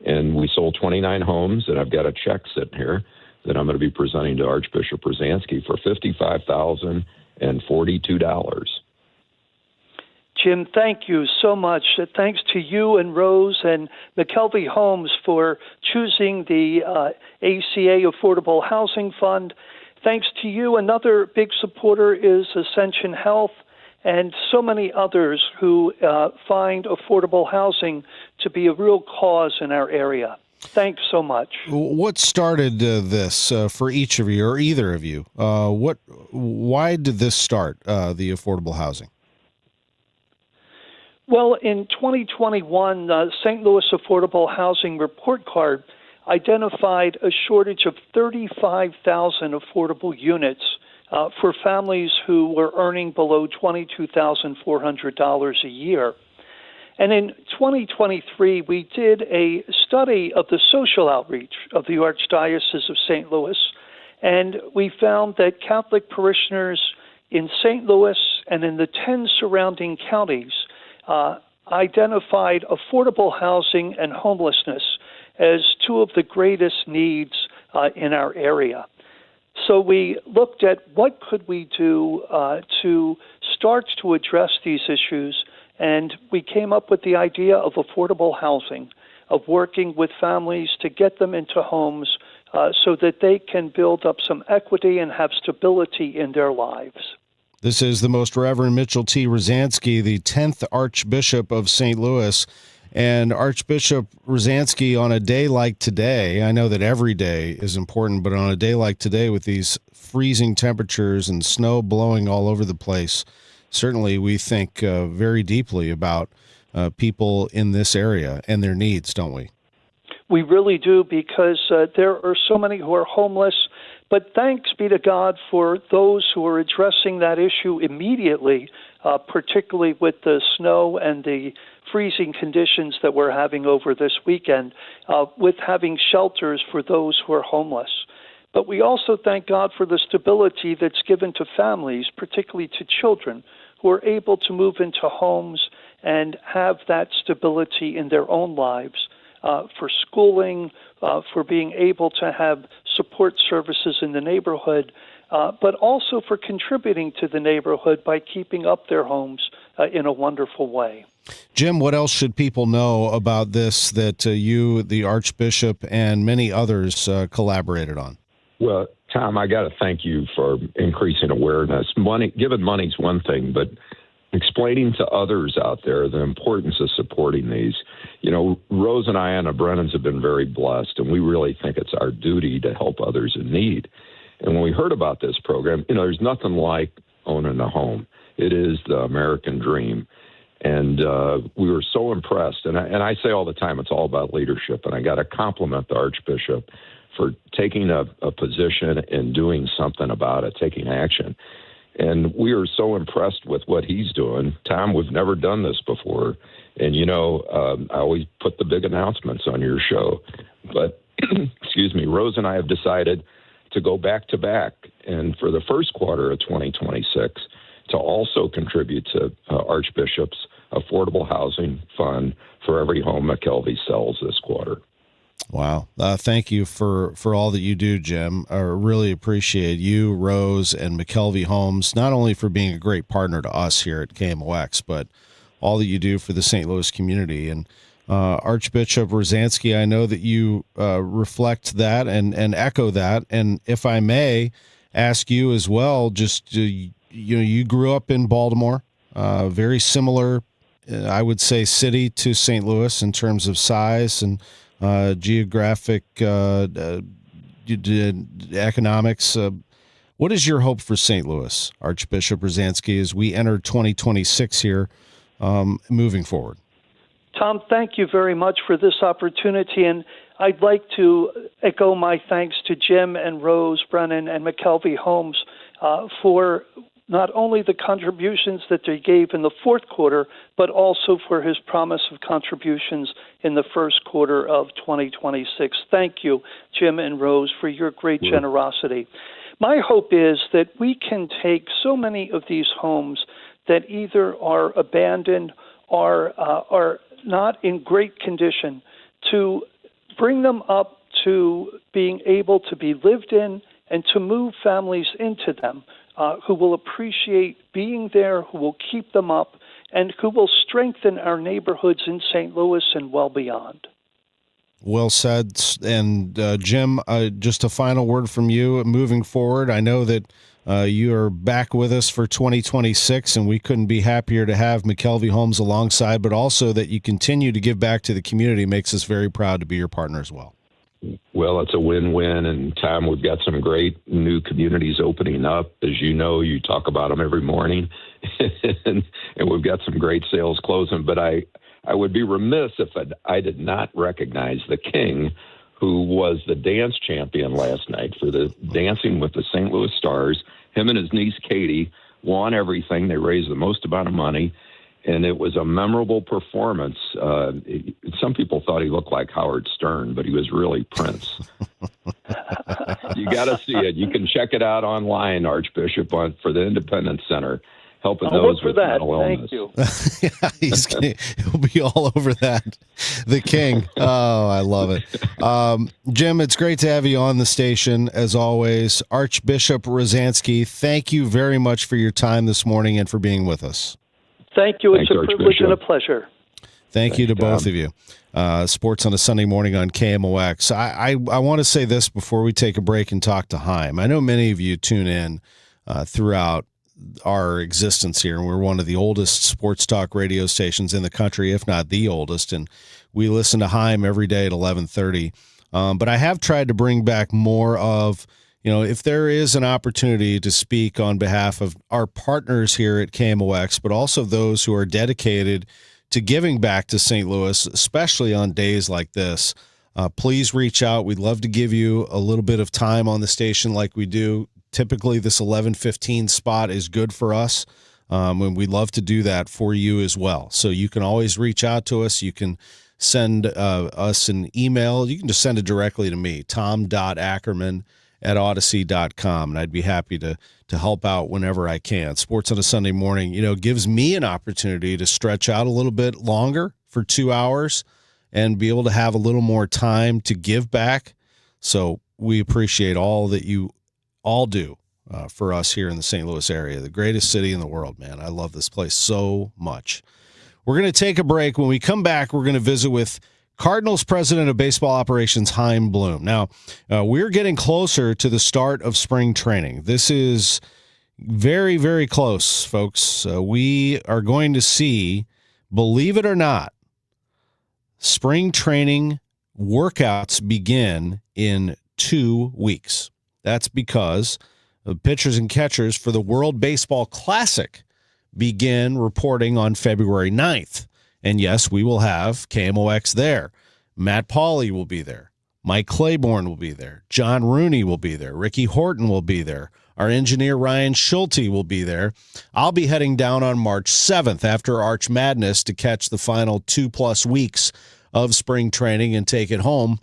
S10: and we sold 29 homes, and I've got a check sitting here that I'm going to be presenting to Archbishop Rozanski for $55,042.
S11: Jim, thank you so much. Thanks to you and Rose and McKelvey Homes for choosing the ACA Affordable Housing Fund. Thanks to you. Another big supporter is Ascension Health and so many others who find affordable housing to be a real cause in our area. Thanks so much.
S2: What started this for each of you, or either of you? Why did this start, the affordable housing?
S11: Well, in 2021, St. Louis Affordable Housing Report Card identified a shortage of 35,000 affordable units for families who were earning below $22,400 a year. And in 2023, we did a study of the social outreach of the Archdiocese of St. Louis, and we found that Catholic parishioners in St. Louis and in the 10 surrounding counties identified affordable housing and homelessness as two of the greatest needs in our area. So we looked at what could we do to start to address these issues, and we came up with the idea of affordable housing, of working with families to get them into homes so that they can build up some equity and have stability in their lives.
S2: This is the Most Reverend Mitchell T. Rozanski, the 10th Archbishop of St. Louis. And Archbishop Rozanski, on a day like today, I know that every day is important, but on a day like today with these freezing temperatures and snow blowing all over the place, certainly we think very deeply about people in this area and their needs, don't we?
S11: We really do, because there are so many who are homeless. But thanks be to God for those who are addressing that issue immediately, particularly with the snow and the freezing conditions that we're having over this weekend, with having shelters for those who are homeless. But we also thank God for the stability that's given to families, particularly to children, who are able to move into homes and have that stability in their own lives, for schooling, for being able to have support services in the neighborhood. but also for contributing to the neighborhood by keeping up their homes in a wonderful way.
S2: Jim, what else should people know about this that you, the Archbishop, and many others collaborated on?
S10: Well, Tom, I got to thank you for increasing awareness. Giving money's one thing, but explaining to others out there the importance of supporting these. You know, Rose and I, Anna Brennan's, have been very blessed, and we really think it's our duty to help others in need. And when we heard about this program, you know, there's nothing like owning a home. It is the American dream. And we were so impressed. And I say all the time, it's all about leadership. And I got to compliment the Archbishop for taking a position and doing something about it, taking action. And we are so impressed with what he's doing. Tom, we've never done this before. And, you know, I always put the big announcements on your show. But, excuse me, Rose and I have decided to go back to back. And for the first quarter of 2026, to also contribute to Archbishop's affordable housing fund for every home McKelvey sells this quarter.
S2: Wow. Thank you for all that you do, Jim. I really appreciate you, Rose, and McKelvey Homes, not only for being a great partner to us here at KMOX, but all that you do for the St. Louis community. And Archbishop Rozanski, I know that you reflect that and echo that. And if I may ask you as well, just you grew up in Baltimore, very similar, I would say, city to St. Louis in terms of size and geographic economics. What is your hope for St. Louis, Archbishop Rozanski, as we enter 2026 here, moving forward?
S11: Tom, thank you very much for this opportunity, and I'd like to echo my thanks to Jim and Rose Brennan and McKelvey Homes for not only the contributions that they gave in the fourth quarter, but also for his promise of contributions in the first quarter of 2026. Thank you, Jim and Rose, for your great generosity. My hope is that we can take so many of these homes that either are abandoned or are not in great condition to bring them up to being able to be lived in and to move families into them who will appreciate being there, who will keep them up, and who will strengthen our neighborhoods in St. Louis and well beyond.
S2: Well said. And Jim, just a final word from you moving forward. I know that you are back with us for 2026, and we couldn't be happier to have McKelvey Homes alongside, but also that you continue to give back to the community makes us very proud to be your partner as well.
S10: Well, it's a win-win, and Tom, we've got some great new communities opening up. As you know, you talk about them every morning, and we've got some great sales closing. But I would be remiss if I did not recognize the King, who was the dance champion last night for the Dancing with the St. Louis Stars. Him and his niece, Katie, won everything. They raised the most amount of money. And it was a memorable performance. Some people thought he looked like Howard Stern, but he was really Prince. You got to see it. You can check it out online, Archbishop, for the Independence Center, helping those with mental illness.
S11: Thank you.
S2: He'll be all over that. The King. Oh, I love it. Jim, it's great to have you on the station, as always. Archbishop Rozanski, thank you very much for your time this morning and for being with us.
S11: Thank you. It's
S10: Thanks,
S11: a privilege and a pleasure.
S2: Thank you to both of you. Sports on a Sunday morning on KMOX. I want to say this before we take a break and talk to Chaim. I know many of you tune in throughout our existence here, and we're one of the oldest sports talk radio stations in the country, if not the oldest, and we listen to Chaim every day at 11:30. But I have tried to bring back more of, if there is an opportunity to speak on behalf of our partners here at KMOX, but also those who are dedicated to giving back to St. Louis, especially on days like this, please reach out. We'd love to give you a little bit of time on the station like we do. Typically, this 11:15 spot is good for us, and we'd love to do that for you as well. So you can always reach out to us. You can send us an email. You can just send it directly to me, tom.ackerman@odyssey.com, and I'd be happy to help out whenever I can. Sports on a Sunday morning, gives me an opportunity to stretch out a little bit longer for 2 hours and be able to have a little more time to give back. So we appreciate all that you all do for us here in the St. Louis area. The greatest city in the world, man. I love this place so much. We're going to take a break. When we come back, we're going to visit with Cardinals president of baseball operations, Chaim Bloom. Now, we're getting closer to the start of spring training. This is very, very close, folks. We are going to see, believe it or not, spring training workouts begin in 2 weeks. That's because the pitchers and catchers for the World Baseball Classic begin reporting on February 9th. And yes, we will have KMOX there. Matt Pauley will be there. Mike Claiborne will be there. John Rooney will be there. Ricky Horton will be there. Our engineer Ryan Schulte will be there. I'll be heading down on March 7th after Arch Madness to catch the final 2+ weeks of spring training and take it home,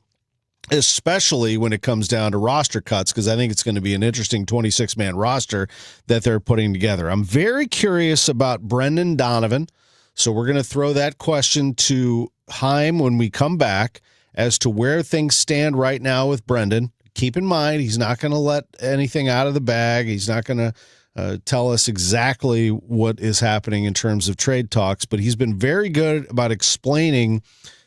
S2: especially when it comes down to roster cuts, because I think it's going to be an interesting 26-man roster that they're putting together. I'm very curious about Brendan Donovan, so we're going to throw that question to Chaim when we come back as to where things stand right now with Brendan. Keep in mind, he's not going to let anything out of the bag. He's not going to tell us exactly what is happening in terms of trade talks, but he's been very good about explaining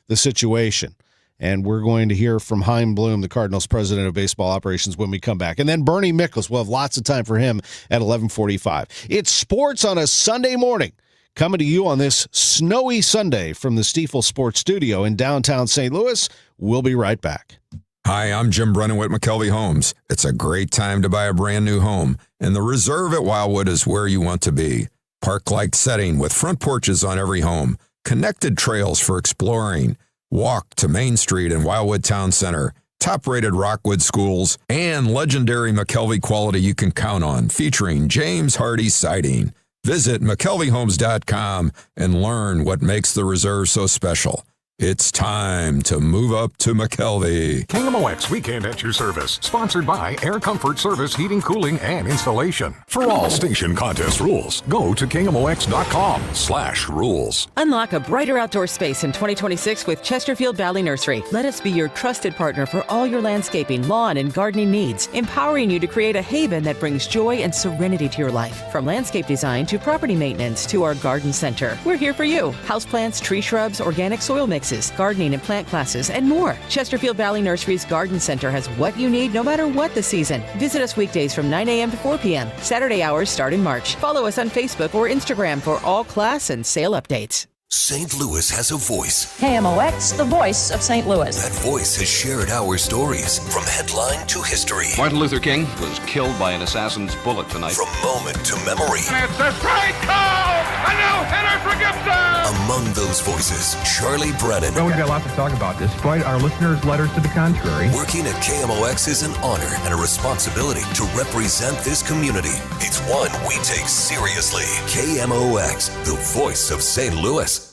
S2: the situation. And we're going to hear from Chaim Bloom, the Cardinals president of baseball operations, when we come back. And then Bernie Miklasz, we'll have lots of time for him at 11:45. It's sports on a Sunday morning, coming to you on this snowy Sunday from the Stifel Sports Studio in downtown St. Louis. We'll be right back.
S12: Hi, I'm Jim Brennan with McKelvey Homes. It's a great time to buy a brand new home, and the Reserve at Wildwood is where you want to be. Park-like setting with front porches on every home, connected trails for exploring, walk to Main Street and Wildwood Town Center, top-rated Rockwood schools, and legendary McKelvey quality you can count on, featuring James Hardy siding. Visit McKelveyHomes.com and learn what makes the Reserve so special. It's time to move up to McKelvey.
S13: KMOX Weekend at your service. Sponsored by Air Comfort Service Heating, Cooling, and Installation. For all station contest rules, go to KMOX.com/rules.
S14: Unlock a brighter outdoor space in 2026 with Chesterfield Valley Nursery. Let us be your trusted partner for all your landscaping, lawn, and gardening needs, empowering you to create a haven that brings joy and serenity to your life. From landscape design to property maintenance to our garden center, we're here for you. Houseplants, tree shrubs, organic soil mixes, gardening and plant classes, and more. Chesterfield Valley Nursery's Garden Center has what you need no matter what the season. Visit us weekdays from 9 a.m. to 4 p.m. Saturday hours start in March. Follow us on Facebook or Instagram for all class and sale updates.
S1: St. Louis has a voice.
S16: KMOX, the voice of St. Louis.
S1: That voice has shared our stories from headline to history.
S20: Martin Luther King was killed by an assassin's bullet tonight.
S1: From moment to memory.
S21: And it's a strike call! A no-hitter for Gibson!
S1: Among those voices, Charlie Brennan.
S23: Well, we've got lots to talk about, despite our listeners' letters to the contrary.
S1: Working at KMOX is an honor and a responsibility to represent this community. It's one we take seriously. KMOX, the voice of St. Louis.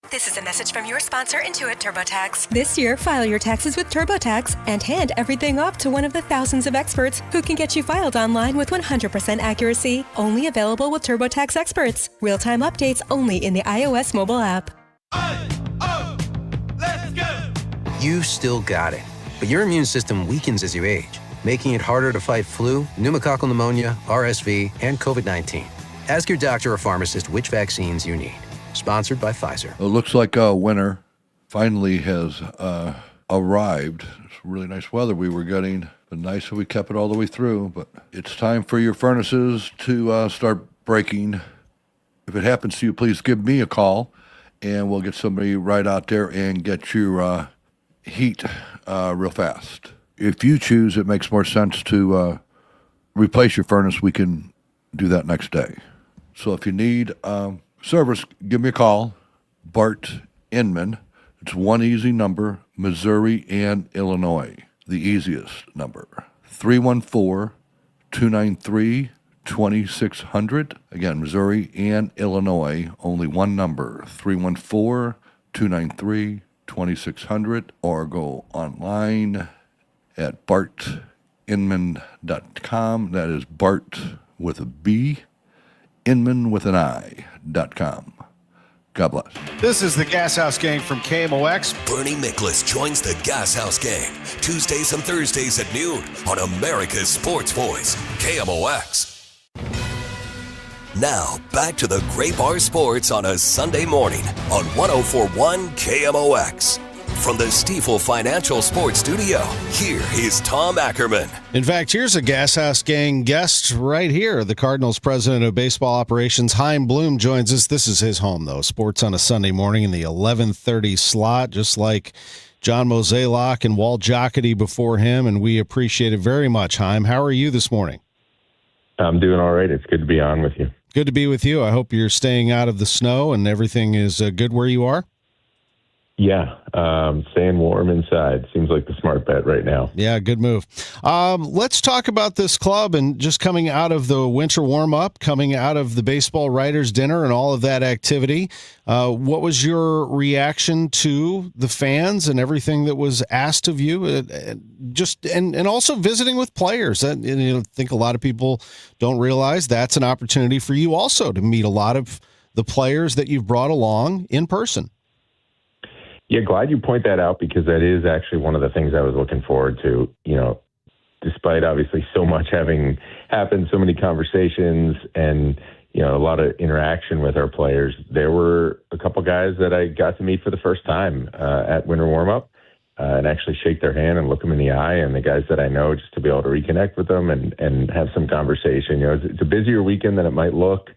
S25: This is a message from your sponsor, Intuit TurboTax. This year, file your taxes with TurboTax and hand everything off to one of the thousands of experts who can get you filed online with 100% accuracy. Only available with TurboTax experts. Real-time updates only in the iOS mobile app.
S26: Let's go! You still got it, but your immune system weakens as you age, making it harder to fight flu, pneumococcal pneumonia, RSV, and COVID-19. Ask your doctor or pharmacist which vaccines you need. Sponsored by Pfizer.
S27: It looks like winter finally has arrived. It's really nice weather we were getting. Been nice if we kept it all the way through, but it's time for your furnaces to start breaking. If it happens to you, please give me a call, and we'll get somebody right out there and get your heat real fast. If you choose, it makes more sense to replace your furnace. We can do that next day. So if you need service, give me a call. Bart Inman. It's one easy number, Missouri and Illinois. The easiest number. 314-293-2600. Again, Missouri and Illinois. Only one number. 314-293-2600. Or go online at bartinman.com. That is Bart with a B. Inman with an I.com. God bless.
S2: This is the Gas House Gang from KMOX.
S1: Bernie Miklasz joins the Gas House Gang Tuesdays and Thursdays at noon on America's Sports Voice, KMOX. Now, back to the Great Bar Sports on a Sunday morning on 104.1 KMOX. From the Stifel Financial Sports Studio, here is Tom Ackerman.
S2: In fact, here's a Gas House Gang guest right here. The Cardinals president of baseball operations, Chaim Bloom, joins us. This is his home, though. Sports on a Sunday morning in the 11:30 slot, just like John Mozeliak and Walt Jocketty before him, and we appreciate it very much. Chaim, how are you this morning?
S3: I'm doing all right. It's good to be on with you.
S2: Good to be with you. I hope you're staying out of the snow and everything is good where you are.
S3: Yeah, staying warm inside seems like the smart bet right now.
S2: Yeah, good move. Let's talk about this club and just coming out of the winter warm-up, coming out of the baseball writers' dinner and all of that activity. What was your reaction to the fans and everything that was asked of you? And also visiting with players. I think a lot of people don't realize that's an opportunity for you also to meet a lot of the players that you've brought along in person.
S3: Yeah, glad you point that out because that is actually one of the things I was looking forward to. You know, despite obviously so much having happened, so many conversations and, you know, a lot of interaction with our players, there were a couple guys that I got to meet for the first time at winter warm-up and actually shake their hand and look them in the eye. And the guys that I know, just to be able to reconnect with them and have some conversation. You know, it's a busier weekend than it might look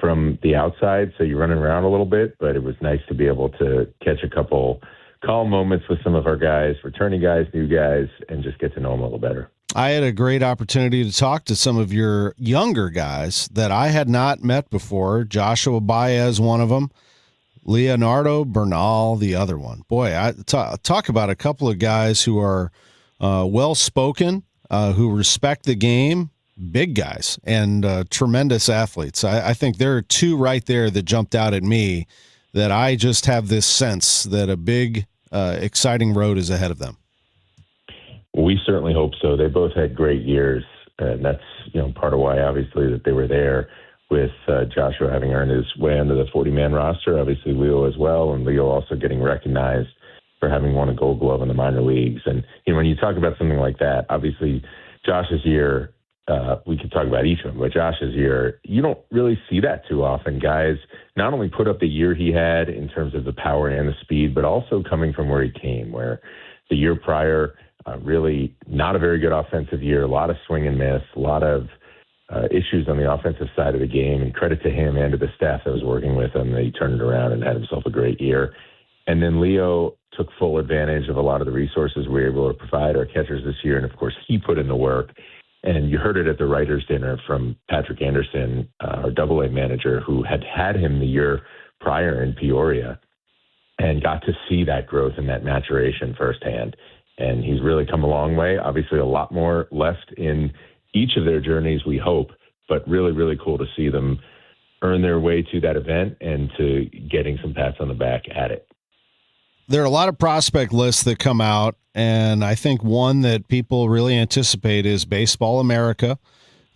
S3: from the outside, so you're running around a little bit, but it was nice to be able to catch a couple calm moments with some of our guys, returning guys, new guys, and just get to know them a little better.
S2: I had a great opportunity to talk to some of your younger guys that I had not met before. Joshua Baez, one of them, Leonardo Bernal, the other one. Boy, I talk about a couple of guys who are well-spoken, who respect the game, big guys and tremendous athletes. I think there are two right there that jumped out at me that I just have this sense that a big, exciting road is ahead of them.
S3: We certainly hope so. They both had great years, and that's, you know, part of why obviously that they were there with Joshua having earned his way into the 40-man roster, obviously Leo as well, and Leo also getting recognized for having won a Gold Glove in the minor leagues. And, you know, when you talk about something like that, obviously Josh's year, we could talk about each of them, but Josh's year, you don't really see that too often. Guys not only put up the year he had in terms of the power and the speed, but also coming from where he came, where the year prior, really not a very good offensive year, a lot of swing and miss, a lot of issues on the offensive side of the game, and credit to him and to the staff that was working with him that he turned it around and had himself a great year. And then Leo took full advantage of a lot of the resources we were able to provide our catchers this year, and of course he put in the work. And you heard it at the writers' dinner from Patrick Anderson, our AA manager, who had him the year prior in Peoria and got to see that growth and that maturation firsthand. And he's really come a long way. Obviously, a lot more left in each of their journeys, we hope, but really, really cool to see them earn their way to that event and to getting some pats on the back at it.
S2: There are a lot of prospect lists that come out, and I think one that people really anticipate is Baseball America,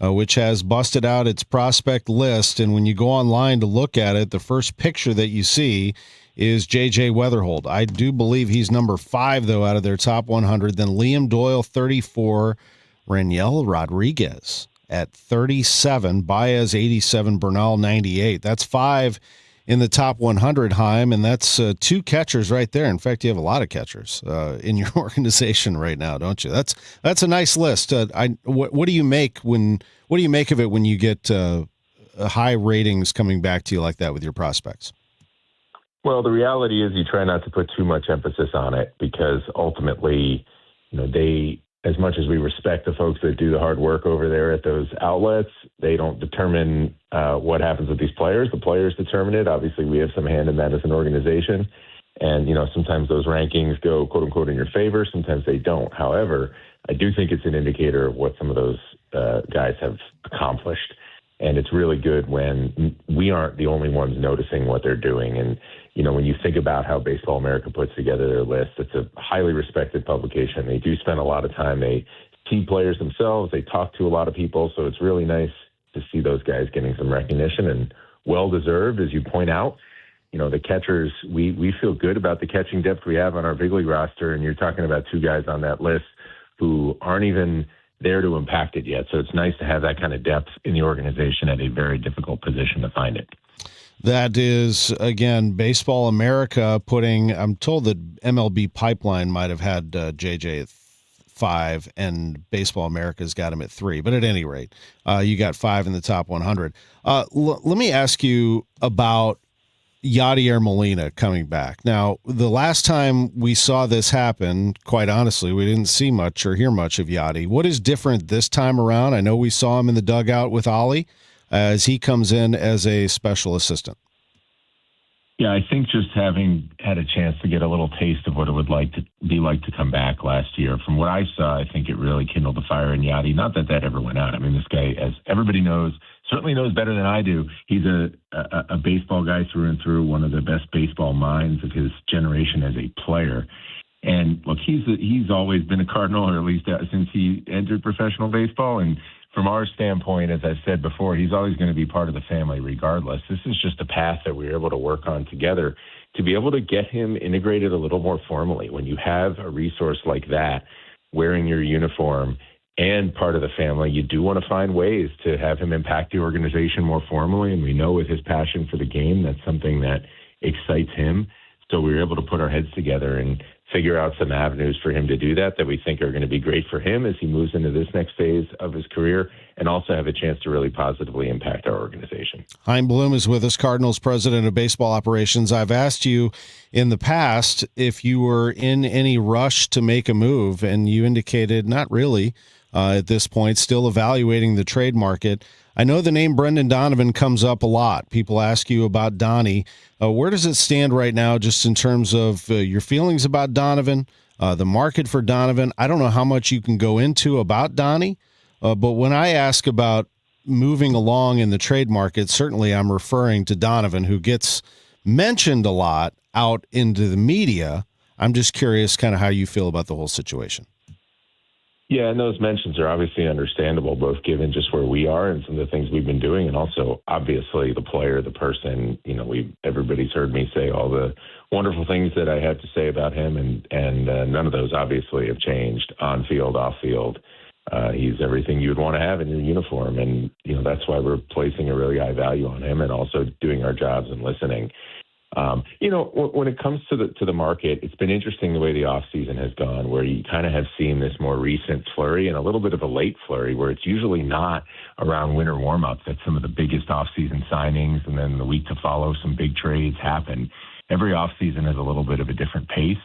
S2: which has busted out its prospect list. And when you go online to look at it, the first picture that you see is J.J. Weatherholt. I do believe he's number 5, though, out of their top 100. Then Liam Doyle, 34, Raniel Rodriguez at 37, Baez, 87, Bernal, 98. That's 5 in the top 100, Chaim, and that's 2 catchers right there. In fact, you have a lot of catchers in your organization right now, don't you? That's a nice list. What do you make of it when you get high ratings coming back to you like that with your prospects?
S3: Well, the reality is you try not to put too much emphasis on it because ultimately, you know, as much as we respect the folks that do the hard work over there at those outlets, they don't determine what happens with these players. The players determine it. Obviously, we have some hand in that as an organization. And, you know, sometimes those rankings go, quote unquote, in your favor. Sometimes they don't. However, I do think it's an indicator of what some of those guys have accomplished. And it's really good when we aren't the only ones noticing what they're doing. And, you know, when you think about how Baseball America puts together their list, it's a highly respected publication. They do spend a lot of time. They see players themselves. They talk to a lot of people. So it's really nice to see those guys getting some recognition and well-deserved, as you point out. the catchers, we feel good about the catching depth we have on our big league roster, and you're talking about two guys on that list who aren't even there to impact it yet. So it's nice to have that kind of depth in the organization at a very difficult position to find it.
S2: That is, again, Baseball America I'm told that MLB Pipeline might have had JJ at 5, and Baseball America's got him at 3. But at any rate, you got 5 in the top 100. Let me ask you about Yadier Molina coming back. Now, the last time we saw this happen, quite honestly, we didn't see much or hear much of Yadi. What is different this time around? I know we saw him in the dugout with Ollie as he comes in as a special assistant.
S3: Yeah, I think just having had a chance to get a little taste of what it would be like to come back last year, from what I saw, I think it really kindled the fire in Yadi. Not that ever went out. I mean, this guy, as everybody knows, certainly knows better than I do. He's a baseball guy through and through, one of the best baseball minds of his generation as a player. And look, he's always been a Cardinal, or at least since he entered professional baseball. And from our standpoint, as I said before, he's always going to be part of the family regardless. This is just a path that we were able to work on together to be able to get him integrated a little more formally. When you have a resource like that, wearing your uniform and part of the family, you do want to find ways to have him impact the organization more formally. And we know with his passion for the game, that's something that excites him. So we were able to put our heads together and figure out some avenues for him to do that we think are going to be great for him as he moves into this next phase of his career, and also have a chance to really positively impact our organization.
S2: Chaim Bloom is with us, Cardinals president of baseball operations. I've asked you in the past if you were in any rush to make a move, and you indicated not really at this point, still evaluating the trade market. I know the name Brendan Donovan comes up a lot. People ask you about Donnie. Where does it stand right now just in terms of your feelings about Donovan, the market for Donovan? I don't know how much you can go into about Donnie, but when I ask about moving along in the trade market, certainly I'm referring to Donovan, who gets mentioned a lot out into the media. I'm just curious kind of how you feel about the whole situation.
S3: Yeah, and those mentions are obviously understandable, both given just where we are and some of the things we've been doing, and also obviously the player, the person. Everybody's heard me say all the wonderful things that I have to say about him, and none of those obviously have changed on field, off field. He's everything you would want to have in your uniform, and that's why we're placing a really high value on him, and also doing our jobs and listening. When it comes to the market, it's been interesting the way the offseason has gone, where you kind of have seen this more recent flurry and a little bit of a late flurry, where it's usually not around winter warm-ups that some of the biggest offseason signings, and then the week to follow some big trades happen. Every offseason has a little bit of a different pace.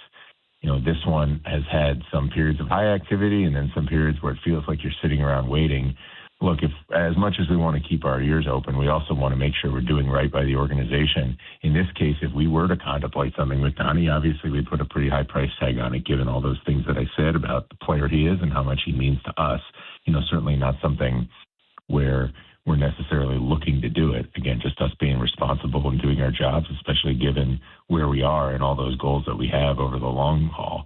S3: This one has had some periods of high activity and then some periods where it feels like you're sitting around waiting. Look, if as much as we want to keep our ears open, we also want to make sure we're doing right by the organization. In this case, if we were to contemplate something with Donnie, obviously we'd put a pretty high price tag on it, given all those things that I said about the player he is and how much he means to us. Certainly not something where we're necessarily looking to do it. Again, just us being responsible and doing our jobs, especially given where we are and all those goals that we have over the long haul.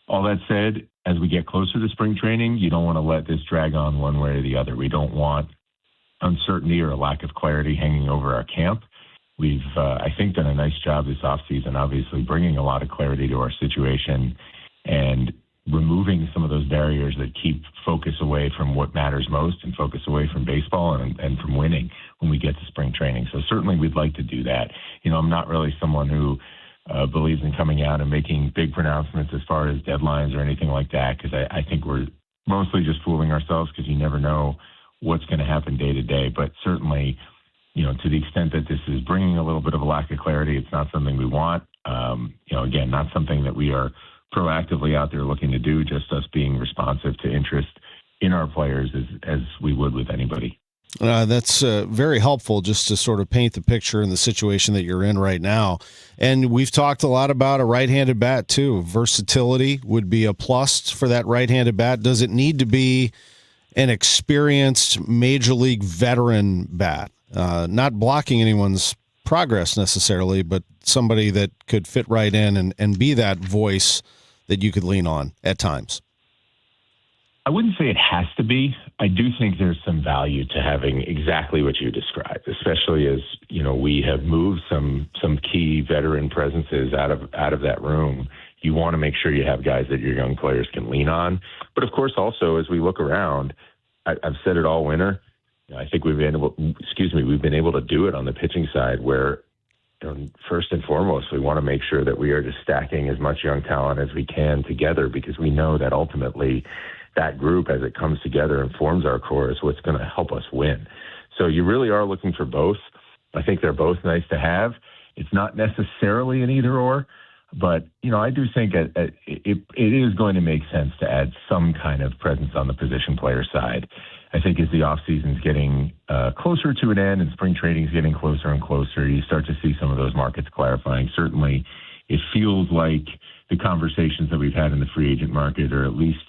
S3: All that said, as we get closer to spring training, you don't want to let this drag on one way or the other. We don't want uncertainty or a lack of clarity hanging over our camp. We've, I think, done a nice job this offseason, obviously bringing a lot of clarity to our situation and removing some of those barriers that keep focus away from what matters most and focus away from baseball and from winning when we get to spring training. So certainly we'd like to do that. I'm not really someone who believes in coming out and making big pronouncements as far as deadlines or anything like that, because I think we're mostly just fooling ourselves, because you never know what's going to happen day to day. But certainly, to the extent that this is bringing a little bit of a lack of clarity, it's not something we want. Again, not something that we are proactively out there looking to do, just us being responsive to interest in our players as we would with anybody.
S2: That's very helpful just to sort of paint the picture in the situation that you're in right now. And we've talked a lot about a right-handed bat too. Versatility would be a plus for that right-handed bat. Does it need to be an experienced major league veteran bat? Not blocking anyone's progress necessarily, but somebody that could fit right in and be that voice that you could lean on at times.
S3: I wouldn't say it has to be. I do think there's some value to having exactly what you described, especially as, we have moved some key veteran presences out of that room. You want to make sure you have guys that your young players can lean on. But of course, also, as we look around, I've said it all winter. I think we've been able to do it on the pitching side where, first and foremost, we want to make sure that we are just stacking as much young talent as we can together, because we know that ultimately that group, as it comes together and forms our core, is what's going to help us win. So you really are looking for both. I think they're both nice to have. It's not necessarily an either or, but, I do think it is going to make sense to add some kind of presence on the position player side. I think as the offseason's getting closer to an end and spring training is getting closer and closer, you start to see some of those markets clarifying. Certainly, it feels like the conversations that we've had in the free agent market are at least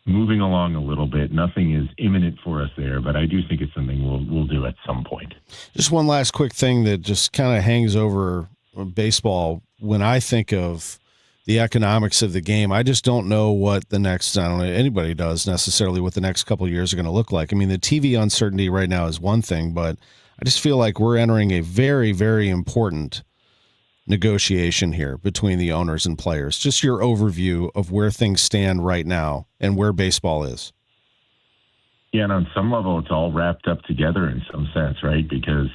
S3: moving along a little bit. Nothing is imminent for us there, but I do think it's something we'll do at some point.
S2: Just one last quick thing that just kind of hangs over baseball. When I think of the economics of the game, I just don't know what the next, I don't know, anybody does necessarily, what the next couple of years are going to look like. I mean, the TV uncertainty right now is one thing, but I just feel like we're entering a very, very important negotiation here between the owners and players. Just your overview of where things stand right now and where baseball is.
S3: Yeah, and on some level, it's all wrapped up together in some sense, right? Because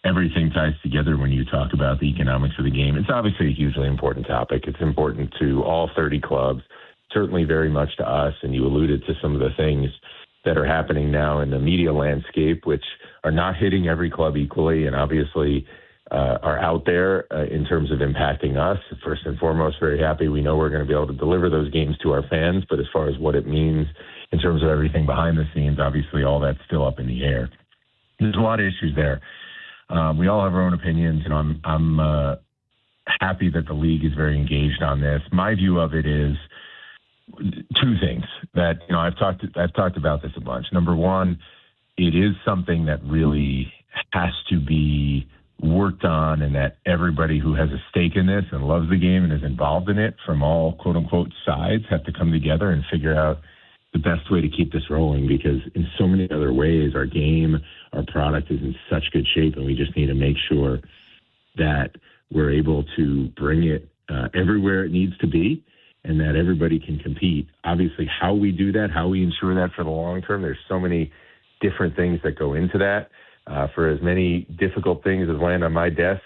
S3: everything ties together when you talk about the economics of the game. It's obviously a hugely important topic. It's important to all 30 clubs, certainly very much to us. And you alluded to some of the things that are happening now in the media landscape, which are not hitting every club equally and obviously are out there in terms of impacting us. First and foremost, very happy. We know we're going to be able to deliver those games to our fans. But as far as what it means in terms of everything behind the scenes, obviously all that's still up in the air. There's a lot of issues there. We all have our own opinions, and I'm happy that the league is very engaged on this. My view of it is two things that, I've talked about this a bunch. Number one, it is something that really has to be worked on, and that everybody who has a stake in this and loves the game and is involved in it from all quote unquote sides have to come together and figure out the best way to keep this rolling, because in so many other ways, our game, our product is in such good shape, and we just need to make sure that we're able to bring it everywhere it needs to be and that everybody can compete. Obviously, how we do that, how we ensure that for the long term, there's so many different things that go into that. For as many difficult things as land on my desk,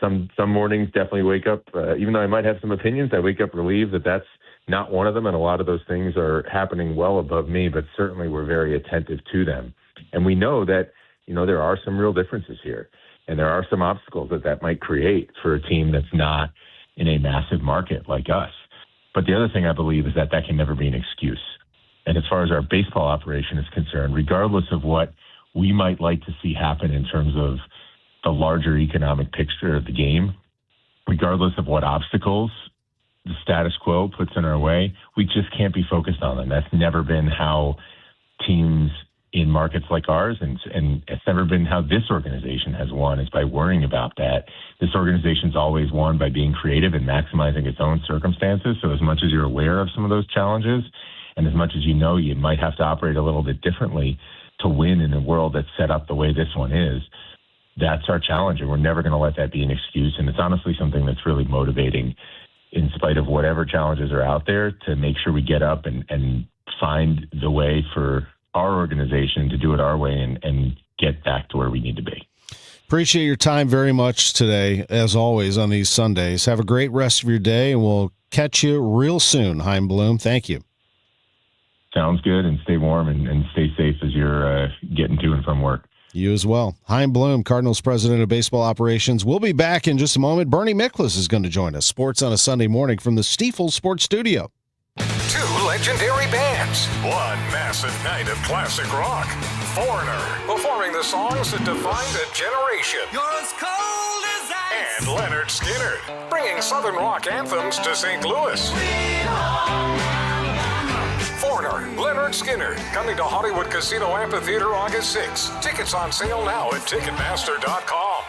S3: some mornings definitely wake up, even though I might have some opinions, I wake up relieved that that's not one of them, and a lot of those things are happening well above me, but certainly we're very attentive to them. And we know that, there are some real differences here, and there are some obstacles that might create for a team that's not in a massive market like us. But the other thing I believe is that can never be an excuse. And as far as our baseball operation is concerned, regardless of what we might like to see happen in terms of the larger economic picture of the game, regardless of what obstacles the status quo puts in our way, we just can't be focused on them. That's never been how teams in markets like ours, and it's never been how this organization has won, is by worrying about that. This organization's always won by being creative and maximizing its own circumstances. So as much as you're aware of some of those challenges, and as much as you might have to operate a little bit differently to win in a world that's set up the way this one is, that's our challenge, and we're never going to let that be an excuse. And it's honestly something that's really motivating, in spite of whatever challenges are out there, to make sure we get up and find the way for our organization to do it our way and get back to where we need to be.
S2: Appreciate your time very much today, as always, on these Sundays. Have a great rest of your day, and we'll catch you real soon, Chaim Bloom. Thank you.
S3: Sounds good, and stay warm and stay safe as you're getting to and from work.
S2: You as well. Chaim Bloom, Cardinals president of baseball operations. We'll be back in just a moment. Bernie Miklasz is going to join us. Sports on a Sunday morning from the Stifel Sports Studio.
S13: Two legendary bands. One massive night of classic rock. Foreigner, performing the songs that defined a generation.
S21: You're as cold as ice.
S13: And Leonard Skinner, bringing Southern rock anthems to St. Louis. Foreigner, Leonard Skinner, coming to Hollywood Casino Amphitheater August 6. Tickets on sale now at Ticketmaster.com.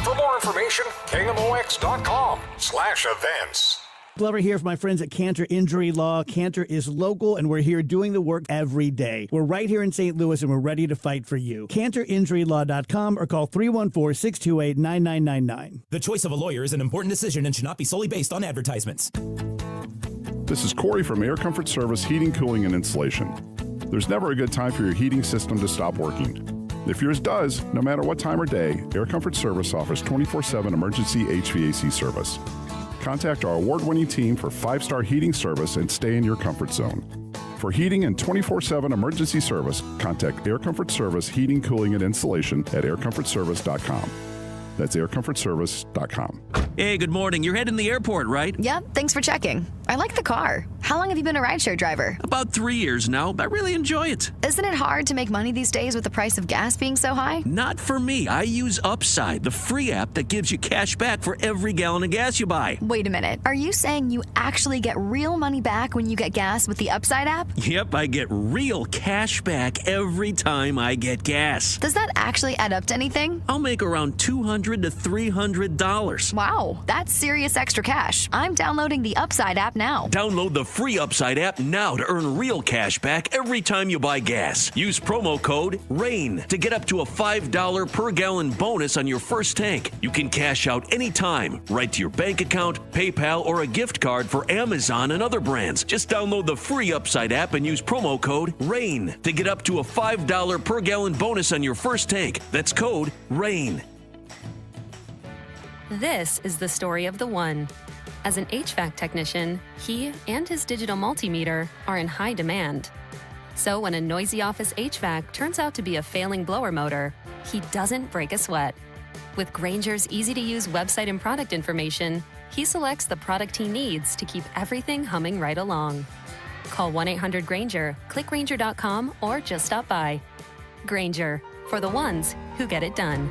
S13: For more information, KMOX.com/events.
S4: Glover here for my friends at Cantor Injury Law. Cantor is local, and we're here doing the work every day. We're right here in St. Louis, and we're ready to fight for you. CantorInjuryLaw.com or call 314-628-9999.
S5: The choice of a lawyer is an important decision and should not be solely based on advertisements.
S8: This is Corey from Air Comfort Service Heating, Cooling, and Insulation. There's never a good time for your heating system to stop working. If yours does, no matter what time or day, Air Comfort Service offers 24/7 emergency HVAC service. Contact our award-winning team for 5-star heating service and stay in your comfort zone. For heating and 24/7 emergency service, contact Air Comfort Service Heating, Cooling, and Insulation at aircomfortservice.com. That's aircomfortservice.com.
S15: Hey, good morning. You're heading to the airport, right?
S24: Yep, thanks for checking. I like the car. How long have you been a rideshare driver?
S15: About 3 years now. I really enjoy it.
S24: Isn't it hard to make money these days with the price of gas being so high?
S15: Not for me. I use Upside, the free app that gives you cash back for every gallon of gas you buy.
S24: Wait a minute. Are you saying you actually get real money back when you get gas with the Upside app?
S15: Yep, I get real cash back every time I get gas.
S24: Does that actually add up to anything?
S15: I'll make around $200 to $300.
S24: Wow, that's serious extra cash. I'm downloading the Upside app now.
S15: Download the free Upside app now to earn real cash back every time you buy gas. Use promo code RAIN to get up to a $5 per gallon bonus on your first tank. You can cash out anytime, right to your bank account, PayPal, or a gift card for Amazon and other brands. Just download the free Upside app and use promo code RAIN to get up to a $5 per gallon bonus on your first tank. That's code RAIN.
S17: This is the story of the one. As an HVAC technician, he and his digital multimeter are in high demand. So when a noisy office HVAC turns out to be a failing blower motor, he doesn't break a sweat. With Grainger's easy-to-use website and product information, he selects the product he needs to keep everything humming right along. Call 1-800-GRAINGER, click Grainger.com, or just stop by. Grainger, for the ones who get it done.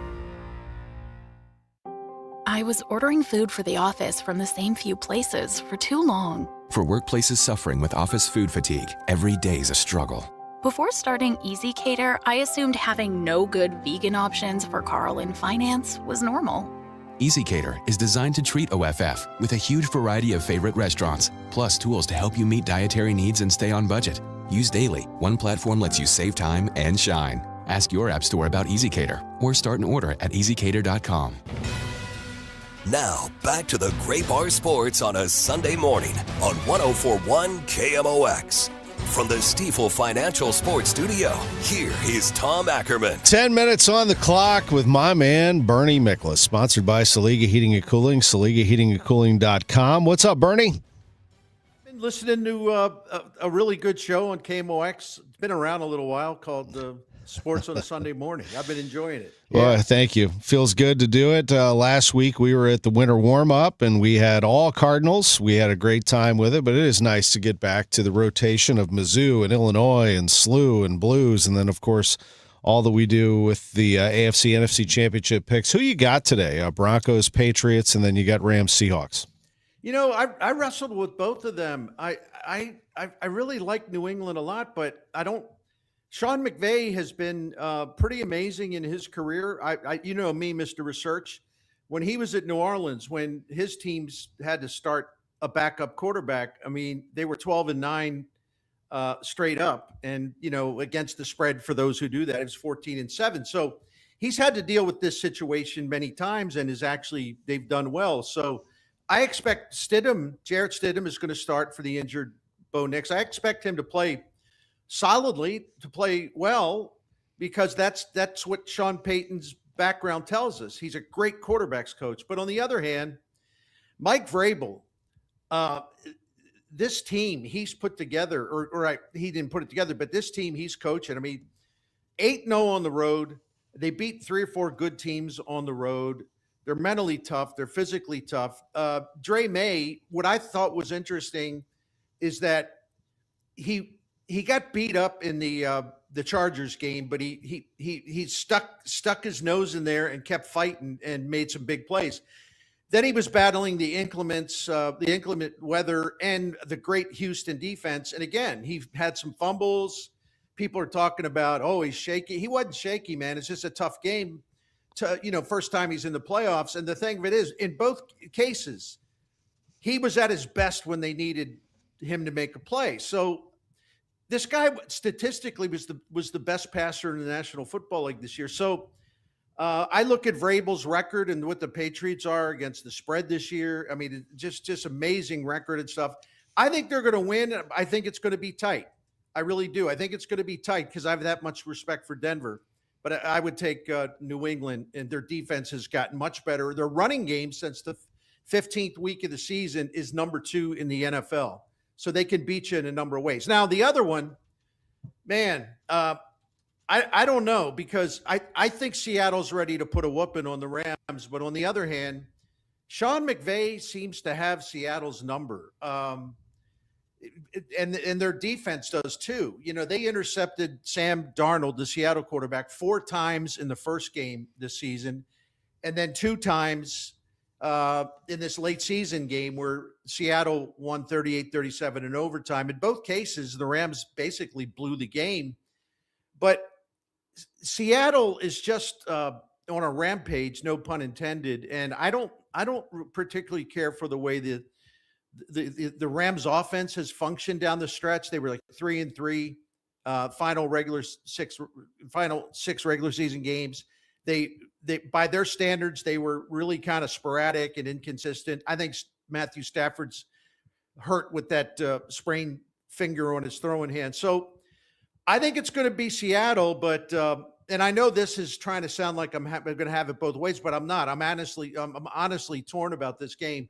S18: I was ordering food for the office from the same few places for too long.
S19: For workplaces suffering with office food fatigue, every day's a struggle.
S18: Before starting Easy Cater, I assumed having no good vegan options for Carl in finance was normal.
S19: Easy Cater is designed to treat OFF with a huge variety of favorite restaurants, plus tools to help you meet dietary needs and stay on budget. Used daily, one platform lets you save time and shine. Ask your app store about Easy Cater or start an order at easycater.com.
S1: Now, back to the Great Bar Sports on a Sunday morning on 104.1 KMOX. From the Stifel Financial Sports Studio, here is Tom Ackerman.
S2: 10 minutes on the clock with my man, Bernie Miklasz, sponsored by Saliga Heating and Cooling, SaligaHeatingandCooling.com. What's up, Bernie?
S22: Been listening to a really good show on KMOX. It's been around a little while, called Sports on a Sunday Morning. I've been enjoying it.
S2: Well, thank you. Feels good to do it. Last week we were at the winter warm-up, and we had all Cardinals. We had a great time with it, but it is nice to get back to the rotation of Mizzou and Illinois and SLU and Blues, and then, of course, all that we do with the AFC NFC Championship picks. Who you got today? Broncos, Patriots, and then you got Rams, Seahawks.
S22: You know, I wrestled with both of them. I really like New England a lot, but I don't. Sean McVay has been pretty amazing in his career. You know me, Mr. Research. When he was at New Orleans, when his teams had to start a backup quarterback, I mean, they were 12-9 straight up, and against the spread for those who do that, it was 14-7. So he's had to deal with this situation many times, and they've done well. So I expect Jarrett Stidham is going to start for the injured Bo Nix. I expect him to play solidly, to play well, because that's what Sean Payton's background tells us. He's a great quarterbacks coach. But on the other hand, Mike Vrabel, this team he's put together, or he didn't put it together, but this team he's coaching, 8-0 on the road. They beat 3 or 4 good teams on the road. They're mentally tough. They're physically tough. Dre May, what I thought was interesting is that he got beat up in the Chargers game, but he stuck his nose in there and kept fighting and made some big plays. Then he was battling the inclement weather and the great Houston defense. And again, he had some fumbles. People are talking about, he's shaky. He wasn't shaky, man. It's just a tough game. First time he's in the playoffs. And the thing of it is, in both cases, he was at his best when they needed him to make a play. So this guy statistically was the best passer in the National Football League this year. So I look at Vrabel's record and what the Patriots are against the spread this year. I mean, just amazing record and stuff. I think they're going to win. I think it's going to be tight. I really do. I think it's going to be tight because I have that much respect for Denver. But I would take New England, and their defense has gotten much better. Their running game since the 15th week of the season is number 2 in the NFL. So they can beat you in a number of ways. Now, the other one, man, I don't know, because I think Seattle's ready to put a whooping on the Rams. But on the other hand, Sean McVay seems to have Seattle's number. And their defense does too. You know, they intercepted Sam Darnold, the Seattle quarterback, 4 times in the first game this season, and then 2 times in this late season game where Seattle won 38-37 in overtime. In both cases, the Rams basically blew the game. But Seattle is just on a rampage, no pun intended. And I don't particularly care for the way the Rams offense has functioned down the stretch. They were like 3-3, final 6 regular season games. They by their standards, they were really kind of sporadic and inconsistent. I think Matthew Stafford's hurt with that sprained finger on his throwing hand. So I think it's going to be Seattle, but and I know this is trying to sound like I'm going to have it both ways, but I'm not. I'm honestly torn about this game.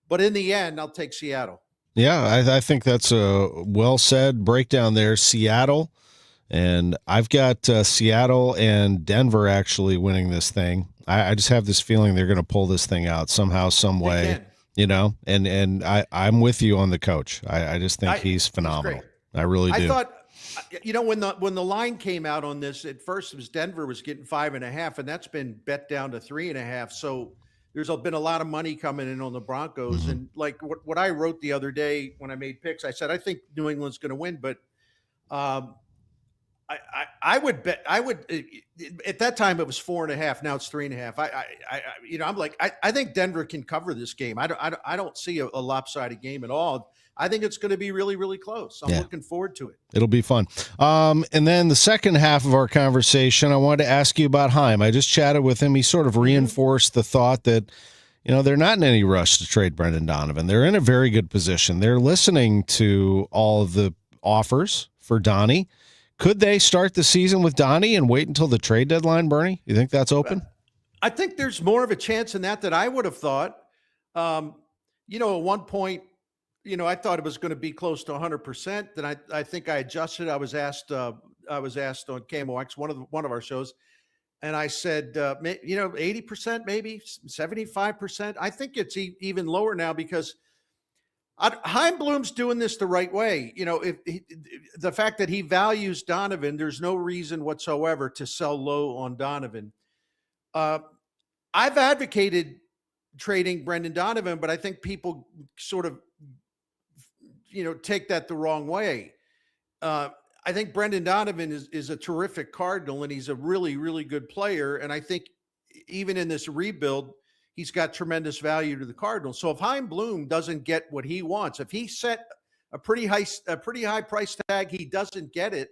S22: But in the end, I'll take Seattle.
S2: Yeah, I think that's a well-said breakdown there. Seattle, and I've got Seattle and Denver actually winning this thing. I just have this feeling they're going to pull this thing out somehow, some way, you know, and I'm with you on the coach. I just think he's phenomenal. I really do.
S22: I thought, you know, when the line came out on this, at first it was Denver was getting 5.5, and that's been bet down to 3.5. So there's been a lot of money coming in on the Broncos. And like what I wrote the other day when I made picks, I said, I think New England's going to win, but I would bet, at that time it was 4.5. Now it's 3.5. I'm like, I think Denver can cover this game. I don't see a lopsided game at all. I think it's going to be really, really close. I'm looking forward to it.
S2: It'll be fun. And then the second half of our conversation, I wanted to ask you about Chaim. I just chatted with him. He sort of reinforced the thought that, you know, they're not in any rush to trade Brendan Donovan. They're in a very good position. They're listening to all of the offers for Donnie. Could they start the season with Donnie and wait until the trade deadline, Bernie? You think that's open?
S22: I think there's more of a chance in that I would have thought. You know, at one point, you know, I thought it was going to be close to 100%. Then I think I adjusted. I was asked on KMOX, one of our shows, and I said, 80%, maybe 75%. I think it's even lower now because Chaim Bloom's doing this the right way. You know, the fact that he values Donovan, there's no reason whatsoever to sell low on Donovan. I've advocated trading Brendan Donovan, but I think people sort of, you know, take that the wrong way. I think Brendan Donovan is a terrific Cardinal, and he's a really, really good player. And I think even in this rebuild, he's got tremendous value to the Cardinals. So if Chaim Bloom doesn't get what he wants, if he set a pretty high price tag, he doesn't get it,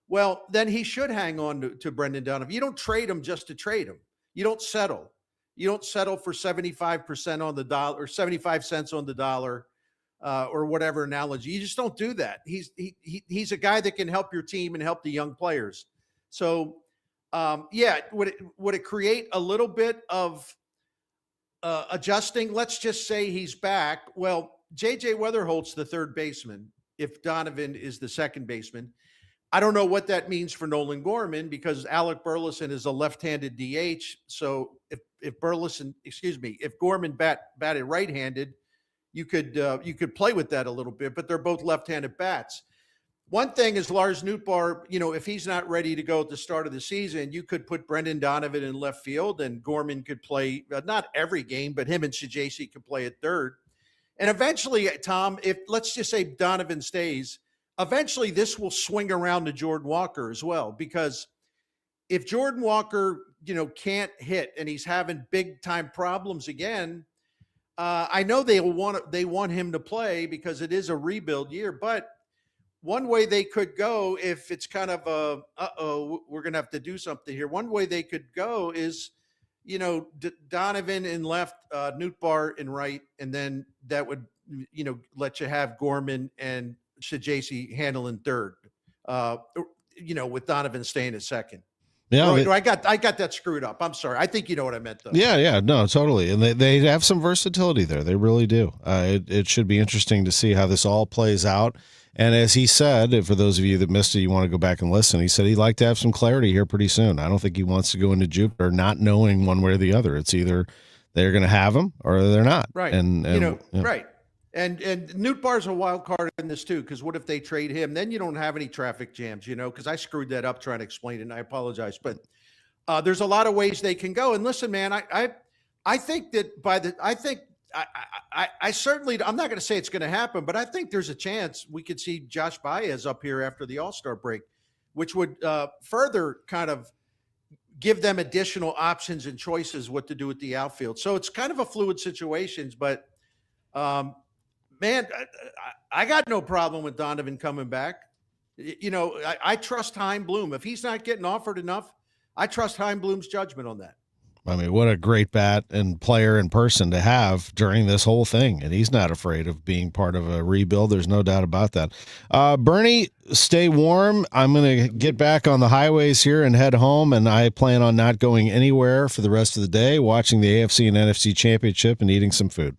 S22: well, then he should hang on to Brendan Donovan. You don't trade him just to trade him. You don't settle. You don't settle for 75% on the dollar or 75 cents on the dollar. Or whatever analogy. You just don't do that. He's a guy that can help your team and help the young players. So, would it create a little bit of adjusting? Let's just say he's back. Well, J.J. Weatherholt's the third baseman if Donovan is the second baseman. I don't know what that means for Nolan Gorman because Alec Burleson is a left-handed DH. So if Gorman batted right-handed, you could play with that a little bit, but they're both left-handed bats. One thing is Lars Nootbaar, you know, if he's not ready to go at the start of the season, you could put Brendan Donovan in left field and Gorman could play, not every game, but him and Sajasi could play at third. And eventually, Tom, if let's just say Donovan stays, eventually this will swing around to Jordan Walker as well, because if Jordan Walker, you know, can't hit and he's having big time problems again, I know they want him to play because it is a rebuild year, but one way they could go, if it's kind of we're going to have to do something here. One way they could go is, Donovan in left, Newtbar in right, and then that would, let you have Gorman and Shajacy handle in third, with Donovan staying at second.
S2: Yeah,
S22: I got that screwed up. I'm sorry. I think you know what I meant, though.
S2: Yeah, no, totally. And they have some versatility there. They really do. It should be interesting to see how this all plays out. And as he said, for those of you that missed it, you want to go back and listen, he said he'd like to have some clarity here pretty soon. I don't think he wants to go into Jupiter not knowing one way or the other. It's either they're going to have him or they're not.
S22: Right.
S2: And
S22: right. And Newtbar's a wild card in this too, because what if they trade him? Then you don't have any traffic jams, because I screwed that up trying to explain it, and I apologize. But there's a lot of ways they can go. And listen, man, I think that I certainly, I'm not going to say it's going to happen, but I think there's a chance we could see Josh Baez up here after the All-Star break, which would further kind of give them additional options and choices what to do with the outfield. So it's kind of a fluid situation, but man, I got no problem with Donovan coming back. I trust Chaim Bloom. If he's not getting offered enough, I trust Chaim Bloom's judgment on that.
S2: I mean, what a great bat and player in person to have during this whole thing. And he's not afraid of being part of a rebuild. There's no doubt about that. Bernie, stay warm. I'm going to get back on the highways here and head home, and I plan on not going anywhere for the rest of the day, watching the AFC and NFC Championship and eating some food.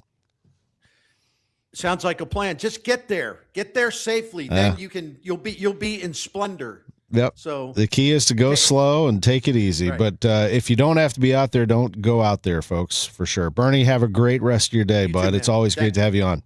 S22: Sounds like a plan. Just get there safely. Then you'll be in splendor.
S2: Yep.
S22: So
S2: the key is to go slow and take it easy. Right. But if you don't have to be out there, don't go out there, folks, for sure. Bernie, have a great rest of your day, bud. It's always great to have you on.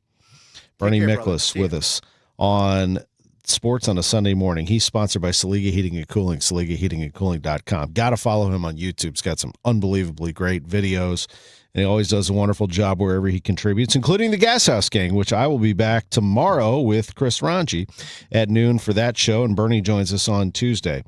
S2: Bernie Miklasz with us on Sports on a Sunday morning. He's sponsored by Saliga Heating and Cooling, SaligaHeatingandCooling.com. Got to follow him on YouTube. He's got some unbelievably great videos, and he always does a wonderful job wherever he contributes, including the Gas House Gang, which I will be back tomorrow with Chris Ranji at noon for that show, and Bernie joins us on Tuesday.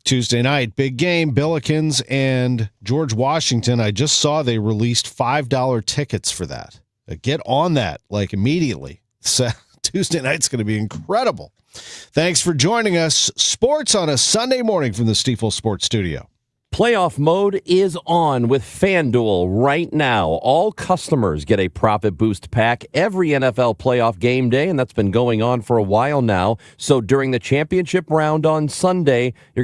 S2: Tuesday night, big game, Billikens and George Washington. I just saw they released $5 tickets for that. Get on that, immediately. So Tuesday night's going to be incredible. Thanks for joining us. Sports on a Sunday morning from the Stifel Sports Studio.
S6: Playoff mode is on with FanDuel right now. All customers get a profit boost pack every NFL playoff game day, and that's been going on for a while now. So during the championship round on Sunday, you're